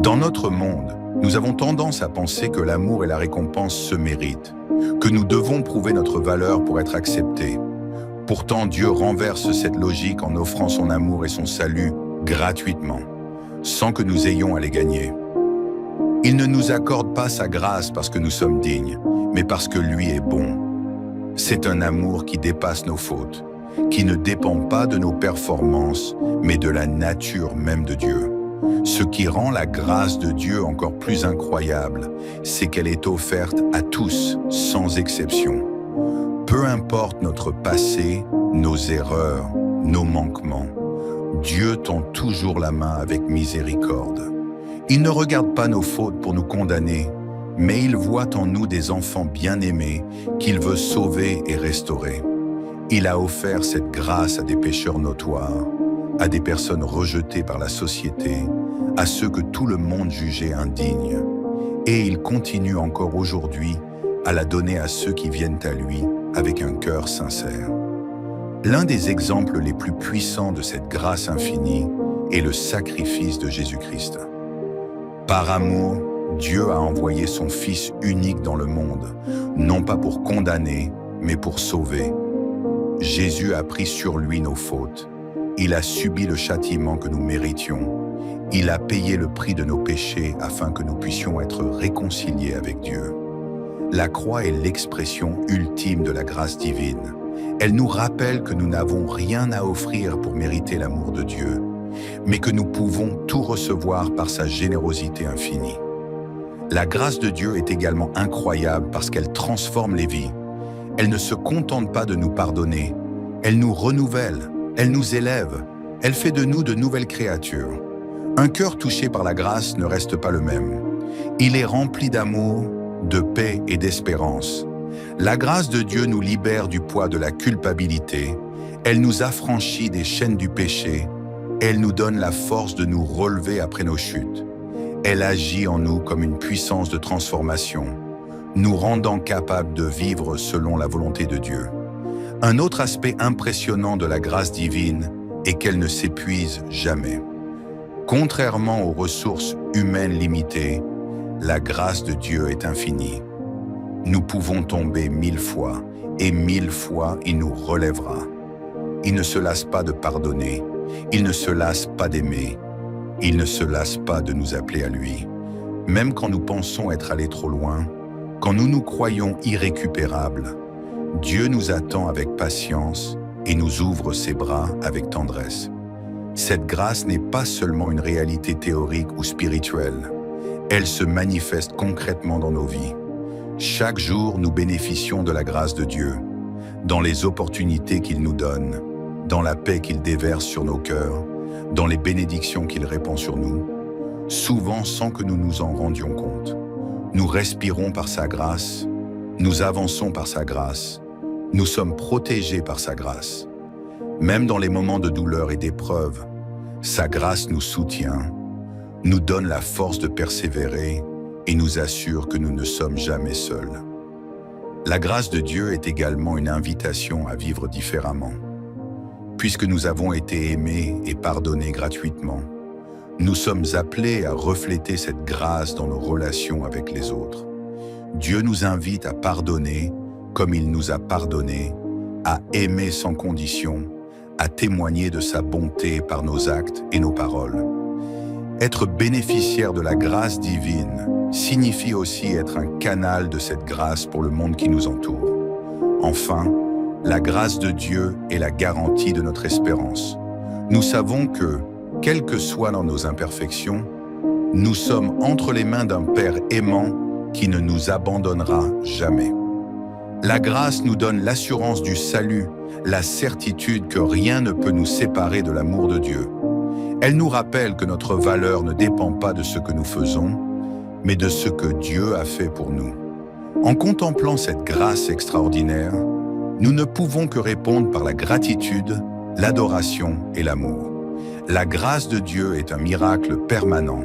Dans notre monde, nous avons tendance à penser que l'amour et la récompense se méritent, que nous devons prouver notre valeur pour être acceptés. Pourtant, Dieu renverse cette logique en offrant son amour et son salut gratuitement, sans que nous ayons à les gagner. Il ne nous accorde pas sa grâce parce que nous sommes dignes, mais parce que lui est bon. C'est un amour qui dépasse nos fautes, qui ne dépend pas de nos performances, mais de la nature même de Dieu. Ce qui rend la grâce de Dieu encore plus incroyable, c'est qu'elle est offerte à tous, sans exception. Peu importe notre passé, nos erreurs, nos manquements, Dieu tend toujours la main avec miséricorde. Il ne regarde pas nos fautes pour nous condamner, mais il voit en nous des enfants bien-aimés qu'il veut sauver et restaurer. Il a offert cette grâce à des pécheurs notoires, à des personnes rejetées par la société, à ceux que tout le monde jugeait indignes. Et il continue encore aujourd'hui à la donner à ceux qui viennent à lui avec un cœur sincère. L'un des exemples les plus puissants de cette grâce infinie est le sacrifice de Jésus-Christ. Par amour, Dieu a envoyé son Fils unique dans le monde, non pas pour condamner, mais pour sauver. Jésus a pris sur lui nos fautes. Il a subi le châtiment que nous méritions. Il a payé le prix de nos péchés afin que nous puissions être réconciliés avec Dieu. La croix est l'expression ultime de la grâce divine. Elle nous rappelle que nous n'avons rien à offrir pour mériter l'amour de Dieu, mais que nous pouvons tout recevoir par sa générosité infinie. La grâce de Dieu est également incroyable parce qu'elle transforme les vies. Elle ne se contente pas de nous pardonner, elle nous renouvelle, elle nous élève, elle fait de nous de nouvelles créatures. Un cœur touché par la grâce ne reste pas le même. Il est rempli d'amour, de paix et d'espérance. La grâce de Dieu nous libère du poids de la culpabilité, elle nous affranchit des chaînes du péché, elle nous donne la force de nous relever après nos chutes. Elle agit en nous comme une puissance de transformation, nous rendant capables de vivre selon la volonté de Dieu. Un autre aspect impressionnant de la grâce divine est qu'elle ne s'épuise jamais. Contrairement aux ressources humaines limitées, la grâce de Dieu est infinie. Nous pouvons tomber 1000 fois, et 1000 fois il nous relèvera. Il ne se lasse pas de pardonner, il ne se lasse pas d'aimer, il ne se lasse pas de nous appeler à lui. Même quand nous pensons être allés trop loin, quand nous nous croyons irrécupérables, Dieu nous attend avec patience et nous ouvre ses bras avec tendresse. Cette grâce n'est pas seulement une réalité théorique ou spirituelle, elle se manifeste concrètement dans nos vies. Chaque jour, nous bénéficions de la grâce de Dieu, dans les opportunités qu'il nous donne, dans la paix qu'il déverse sur nos cœurs, dans les bénédictions qu'il répand sur nous, souvent sans que nous nous en rendions compte. Nous respirons par sa grâce, nous avançons par sa grâce, nous sommes protégés par sa grâce. Même dans les moments de douleur et d'épreuve, sa grâce nous soutient, nous donne la force de persévérer et nous assure que nous ne sommes jamais seuls. La grâce de Dieu est également une invitation à vivre différemment. Puisque nous avons été aimés et pardonnés gratuitement, nous sommes appelés à refléter cette grâce dans nos relations avec les autres. Dieu nous invite à pardonner comme il nous a pardonné, à aimer sans condition, à témoigner de sa bonté par nos actes et nos paroles. Être bénéficiaire de la grâce divine signifie aussi être un canal de cette grâce pour le monde qui nous entoure. Enfin, la grâce de Dieu est la garantie de notre espérance. Nous savons que, quelles que soient nos imperfections, nous sommes entre les mains d'un Père aimant qui ne nous abandonnera jamais. La grâce nous donne l'assurance du salut, la certitude que rien ne peut nous séparer de l'amour de Dieu. Elle nous rappelle que notre valeur ne dépend pas de ce que nous faisons, mais de ce que Dieu a fait pour nous. En contemplant cette grâce extraordinaire, nous ne pouvons que répondre par la gratitude, l'adoration et l'amour. La grâce de Dieu est un miracle permanent,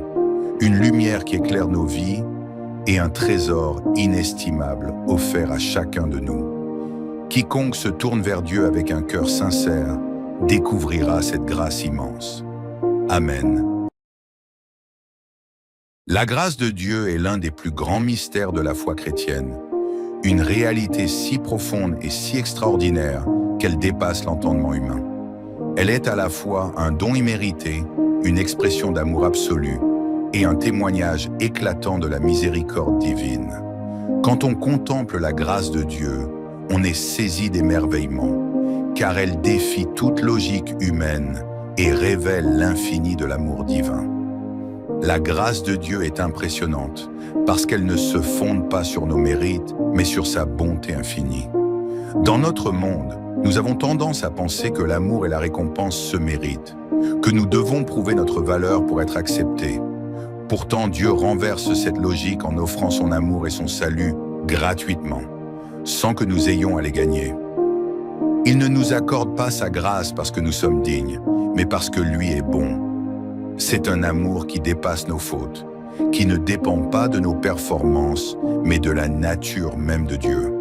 une lumière qui éclaire nos vies et un trésor inestimable offert à chacun de nous. Quiconque se tourne vers Dieu avec un cœur sincère découvrira cette grâce immense. Amen. La grâce de Dieu est l'un des plus grands mystères de la foi chrétienne, une réalité si profonde et si extraordinaire qu'elle dépasse l'entendement humain. Elle est à la fois un don immérité, une expression d'amour absolu et un témoignage éclatant de la miséricorde divine. Quand on contemple la grâce de Dieu, on est saisi d'émerveillement, car elle défie toute logique humaine et révèle l'infini de l'amour divin. La grâce de Dieu est impressionnante parce qu'elle ne se fonde pas sur nos mérites, mais sur sa bonté infinie. Dans notre monde, nous avons tendance à penser que l'amour et la récompense se méritent, que nous devons prouver notre valeur pour être acceptés. Pourtant, Dieu renverse cette logique en offrant son amour et son salut gratuitement, sans que nous ayons à les gagner. Il ne nous accorde pas sa grâce parce que nous sommes dignes, mais parce que lui est bon. C'est un amour qui dépasse nos fautes, qui ne dépend pas de nos performances, mais de la nature même de Dieu.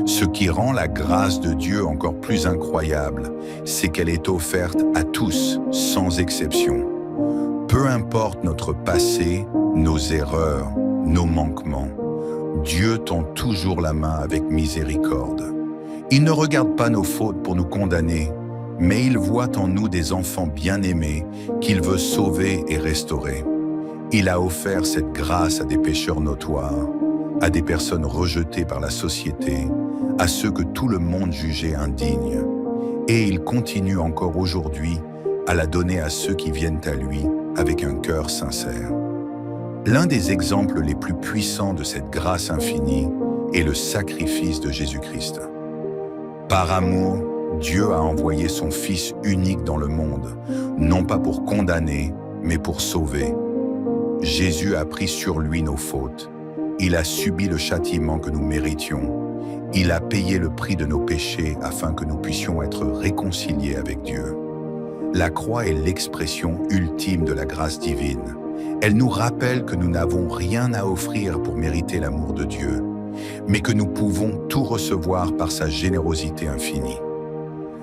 Ce qui rend la grâce de Dieu encore plus incroyable, c'est qu'elle est offerte à tous, sans exception. Peu importe notre passé, nos erreurs, nos manquements, Dieu tend toujours la main avec miséricorde. Il ne regarde pas nos fautes pour nous condamner, mais il voit en nous des enfants bien-aimés qu'il veut sauver et restaurer. Il a offert cette grâce à des pécheurs notoires, à des personnes rejetées par la société, à ceux que tout le monde jugeait indignes. Et il continue encore aujourd'hui à la donner à ceux qui viennent à lui avec un cœur sincère. L'un des exemples les plus puissants de cette grâce infinie est le sacrifice de Jésus-Christ. Par amour, Dieu a envoyé son Fils unique dans le monde, non pas pour condamner, mais pour sauver. Jésus a pris sur lui nos fautes. Il a subi le châtiment que nous méritions. Il a payé le prix de nos péchés afin que nous puissions être réconciliés avec Dieu. La croix est l'expression ultime de la grâce divine. Elle nous rappelle que nous n'avons rien à offrir pour mériter l'amour de Dieu, mais que nous pouvons tout recevoir par sa générosité infinie.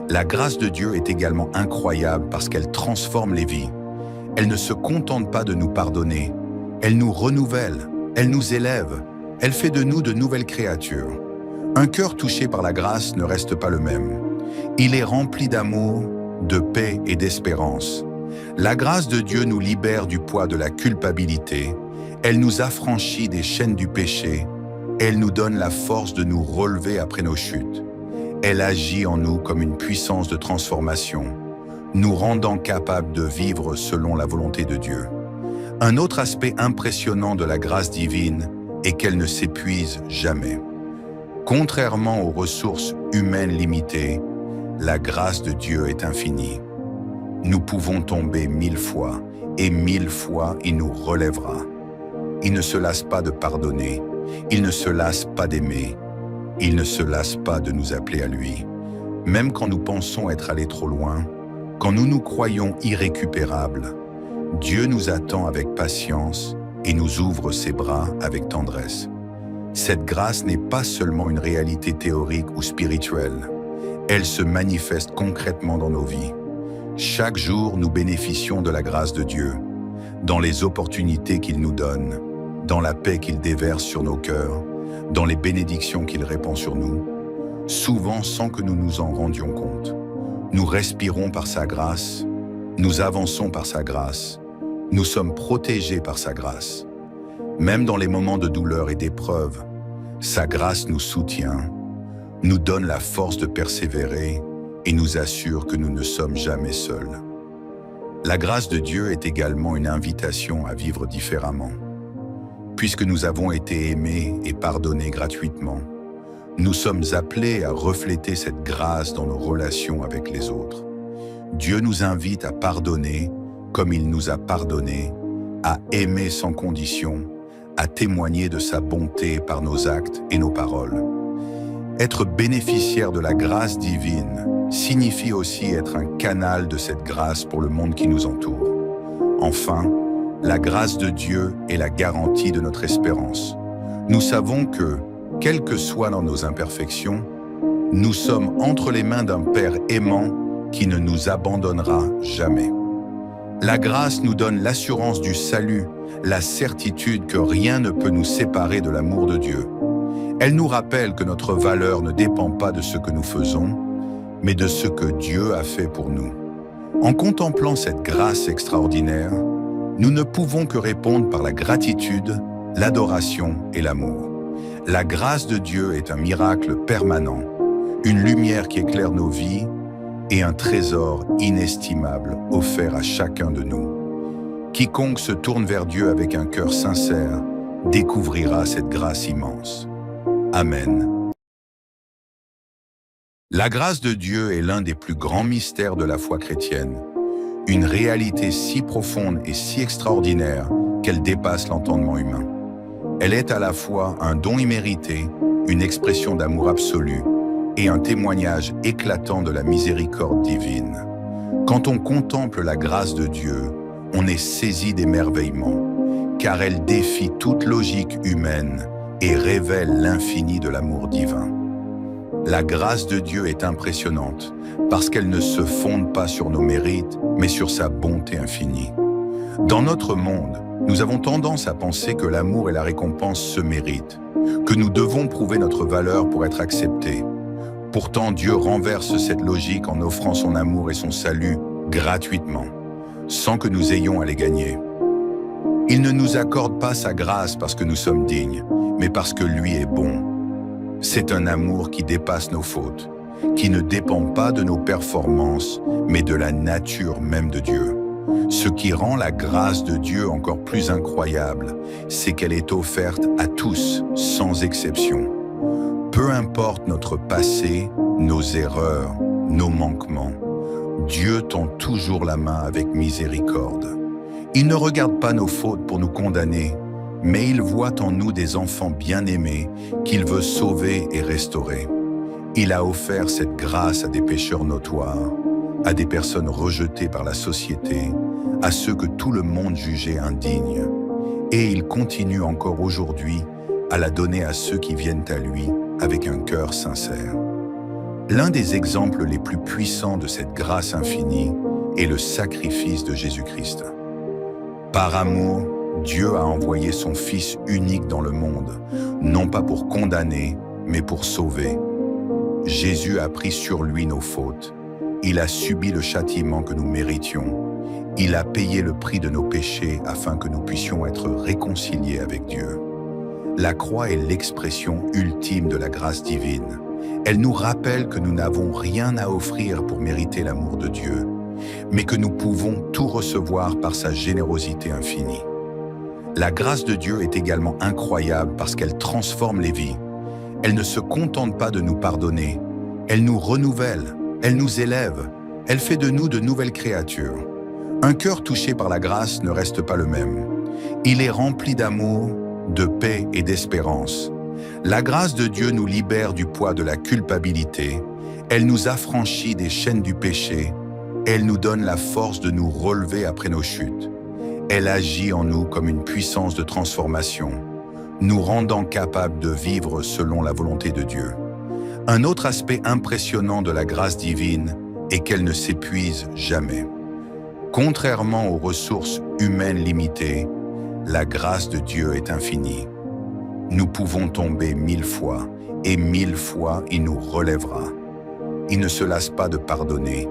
La grâce de Dieu est également incroyable parce qu'elle transforme les vies. Elle ne se contente pas de nous pardonner, elle nous renouvelle, elle nous élève, elle fait de nous de nouvelles créatures. Un cœur touché par la grâce ne reste pas le même. Il est rempli d'amour, de paix et d'espérance. La grâce de Dieu nous libère du poids de la culpabilité, elle nous affranchit des chaînes du péché, elle nous donne la force de nous relever après nos chutes. Elle agit en nous comme une puissance de transformation, nous rendant capables de vivre selon la volonté de Dieu. Un autre aspect impressionnant de la grâce divine est qu'elle ne s'épuise jamais. Contrairement aux ressources humaines limitées, la grâce de Dieu est infinie. Nous pouvons tomber 1000 fois, et 1000 fois il nous relèvera. Il ne se lasse pas de pardonner, il ne se lasse pas d'aimer, il ne se lasse pas de nous appeler à lui. Même quand nous pensons être allés trop loin, quand nous nous croyons irrécupérables, Dieu nous attend avec patience et nous ouvre ses bras avec tendresse. Cette grâce n'est pas seulement une réalité théorique ou spirituelle, elle se manifeste concrètement dans nos vies. Chaque jour, nous bénéficions de la grâce de Dieu, dans les opportunités qu'il nous donne, dans la paix qu'il déverse sur nos cœurs, dans les bénédictions qu'il répand sur nous, souvent sans que nous nous en rendions compte. Nous respirons par sa grâce, nous avançons par sa grâce, nous sommes protégés par sa grâce. Même dans les moments de douleur et d'épreuve, sa grâce nous soutient, nous donne la force de persévérer et nous assure que nous ne sommes jamais seuls. La grâce de Dieu est également une invitation à vivre différemment. Puisque nous avons été aimés et pardonnés gratuitement, nous sommes appelés à refléter cette grâce dans nos relations avec les autres. Dieu nous invite à pardonner comme il nous a pardonné, à aimer sans condition, à témoigner de sa bonté par nos actes et nos paroles. Être bénéficiaire de la grâce divine signifie aussi être un canal de cette grâce pour le monde qui nous entoure. Enfin, la grâce de Dieu est la garantie de notre espérance. Nous savons que, quelles que soient nos imperfections, nous sommes entre les mains d'un Père aimant qui ne nous abandonnera jamais. La grâce nous donne l'assurance du salut, la certitude que rien ne peut nous séparer de l'amour de Dieu. Elle nous rappelle que notre valeur ne dépend pas de ce que nous faisons, mais de ce que Dieu a fait pour nous. En contemplant cette grâce extraordinaire, nous ne pouvons que répondre par la gratitude, l'adoration et l'amour. La grâce de Dieu est un miracle permanent, une lumière qui éclaire nos vies et un trésor inestimable offert à chacun de nous. Quiconque se tourne vers Dieu avec un cœur sincère découvrira cette grâce immense. Amen. La grâce de Dieu est l'un des plus grands mystères de la foi chrétienne, une réalité si profonde et si extraordinaire qu'elle dépasse l'entendement humain. Elle est à la fois un don immérité, une expression d'amour absolu et un témoignage éclatant de la miséricorde divine. Quand on contemple la grâce de Dieu, on est saisi d'émerveillement, car elle défie toute logique humaine et révèle l'infini de l'amour divin. La grâce de Dieu est impressionnante parce qu'elle ne se fonde pas sur nos mérites, mais sur sa bonté infinie. Dans notre monde, nous avons tendance à penser que l'amour et la récompense se méritent, que nous devons prouver notre valeur pour être acceptés. Pourtant, Dieu renverse cette logique en offrant son amour et son salut gratuitement, sans que nous ayons à les gagner. Il ne nous accorde pas sa grâce parce que nous sommes dignes, mais parce que lui est bon. C'est un amour qui dépasse nos fautes, qui ne dépend pas de nos performances, mais de la nature même de Dieu. Ce qui rend la grâce de Dieu encore plus incroyable, c'est qu'elle est offerte à tous, sans exception. Peu importe notre passé, nos erreurs, nos manquements, Dieu tend toujours la main avec miséricorde. Il ne regarde pas nos fautes pour nous condamner, mais il voit en nous des enfants bien-aimés qu'il veut sauver et restaurer. Il a offert cette grâce à des pécheurs notoires, à des personnes rejetées par la société, à ceux que tout le monde jugeait indignes. Et il continue encore aujourd'hui à la donner à ceux qui viennent à lui avec un cœur sincère. L'un des exemples les plus puissants de cette grâce infinie est le sacrifice de Jésus-Christ. Par amour, Dieu a envoyé son Fils unique dans le monde, non pas pour condamner, mais pour sauver. Jésus a pris sur lui nos fautes. Il a subi le châtiment que nous méritions. Il a payé le prix de nos péchés afin que nous puissions être réconciliés avec Dieu. La croix est l'expression ultime de la grâce divine. Elle nous rappelle que nous n'avons rien à offrir pour mériter l'amour de Dieu, mais que nous pouvons tout recevoir par sa générosité infinie. La grâce de Dieu est également incroyable parce qu'elle transforme les vies. Elle ne se contente pas de nous pardonner, elle nous renouvelle, elle nous élève, elle fait de nous de nouvelles créatures. Un cœur touché par la grâce ne reste pas le même. Il est rempli d'amour, de paix et d'espérance. La grâce de Dieu nous libère du poids de la culpabilité, elle nous affranchit des chaînes du péché, elle nous donne la force de nous relever après nos chutes. Elle agit en nous comme une puissance de transformation, nous rendant capables de vivre selon la volonté de Dieu. Un autre aspect impressionnant de la grâce divine est qu'elle ne s'épuise jamais. Contrairement aux ressources humaines limitées, la grâce de Dieu est infinie. Nous pouvons tomber 1000 fois, et 1000 fois il nous relèvera. Il ne se lasse pas de pardonner,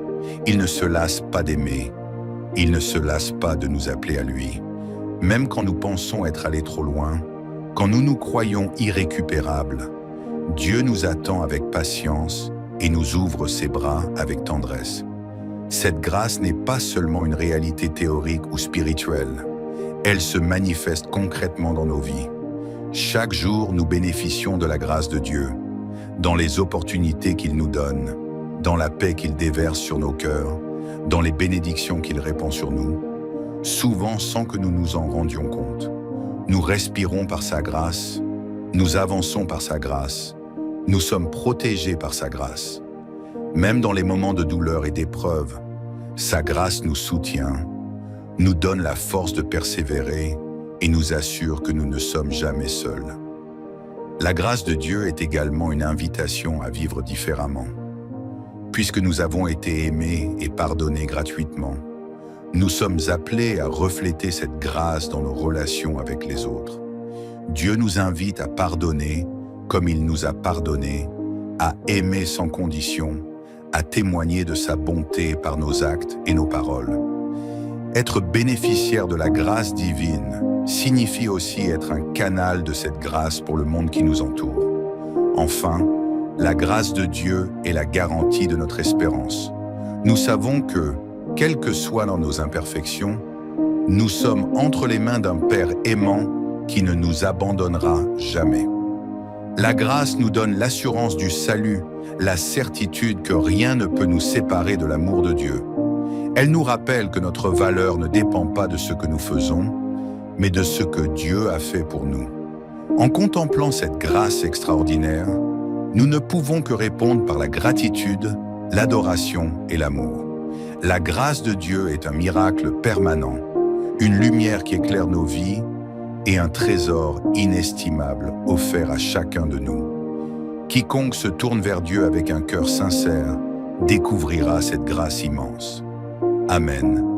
il ne se lasse pas d'aimer, il ne se lasse pas de nous appeler à lui. Même quand nous pensons être allés trop loin, quand nous nous croyons irrécupérables, Dieu nous attend avec patience et nous ouvre ses bras avec tendresse. Cette grâce n'est pas seulement une réalité théorique ou spirituelle, elle se manifeste concrètement dans nos vies. Chaque jour, nous bénéficions de la grâce de Dieu, dans les opportunités qu'il nous donne, dans la paix qu'il déverse sur nos cœurs, dans les bénédictions qu'il répand sur nous, souvent sans que nous nous en rendions compte. Nous respirons par sa grâce, nous avançons par sa grâce, nous sommes protégés par sa grâce. Même dans les moments de douleur et d'épreuve, sa grâce nous soutient, nous donne la force de persévérer et nous assure que nous ne sommes jamais seuls. La grâce de Dieu est également une invitation à vivre différemment. Puisque nous avons été aimés et pardonnés gratuitement, nous sommes appelés à refléter cette grâce dans nos relations avec les autres. Dieu nous invite à pardonner comme il nous a pardonné, à aimer sans condition, à témoigner de sa bonté par nos actes et nos paroles. Être bénéficiaire de la grâce divine signifie aussi être un canal de cette grâce pour le monde qui nous entoure. Enfin, la grâce de Dieu est la garantie de notre espérance. Nous savons que, quelles que soient nos imperfections, nous sommes entre les mains d'un Père aimant qui ne nous abandonnera jamais. La grâce nous donne l'assurance du salut, la certitude que rien ne peut nous séparer de l'amour de Dieu. Elle nous rappelle que notre valeur ne dépend pas de ce que nous faisons, mais de ce que Dieu a fait pour nous. En contemplant cette grâce extraordinaire, nous ne pouvons que répondre par la gratitude, l'adoration et l'amour. La grâce de Dieu est un miracle permanent, une lumière qui éclaire nos vies et un trésor inestimable offert à chacun de nous. Quiconque se tourne vers Dieu avec un cœur sincère découvrira cette grâce immense. Amen.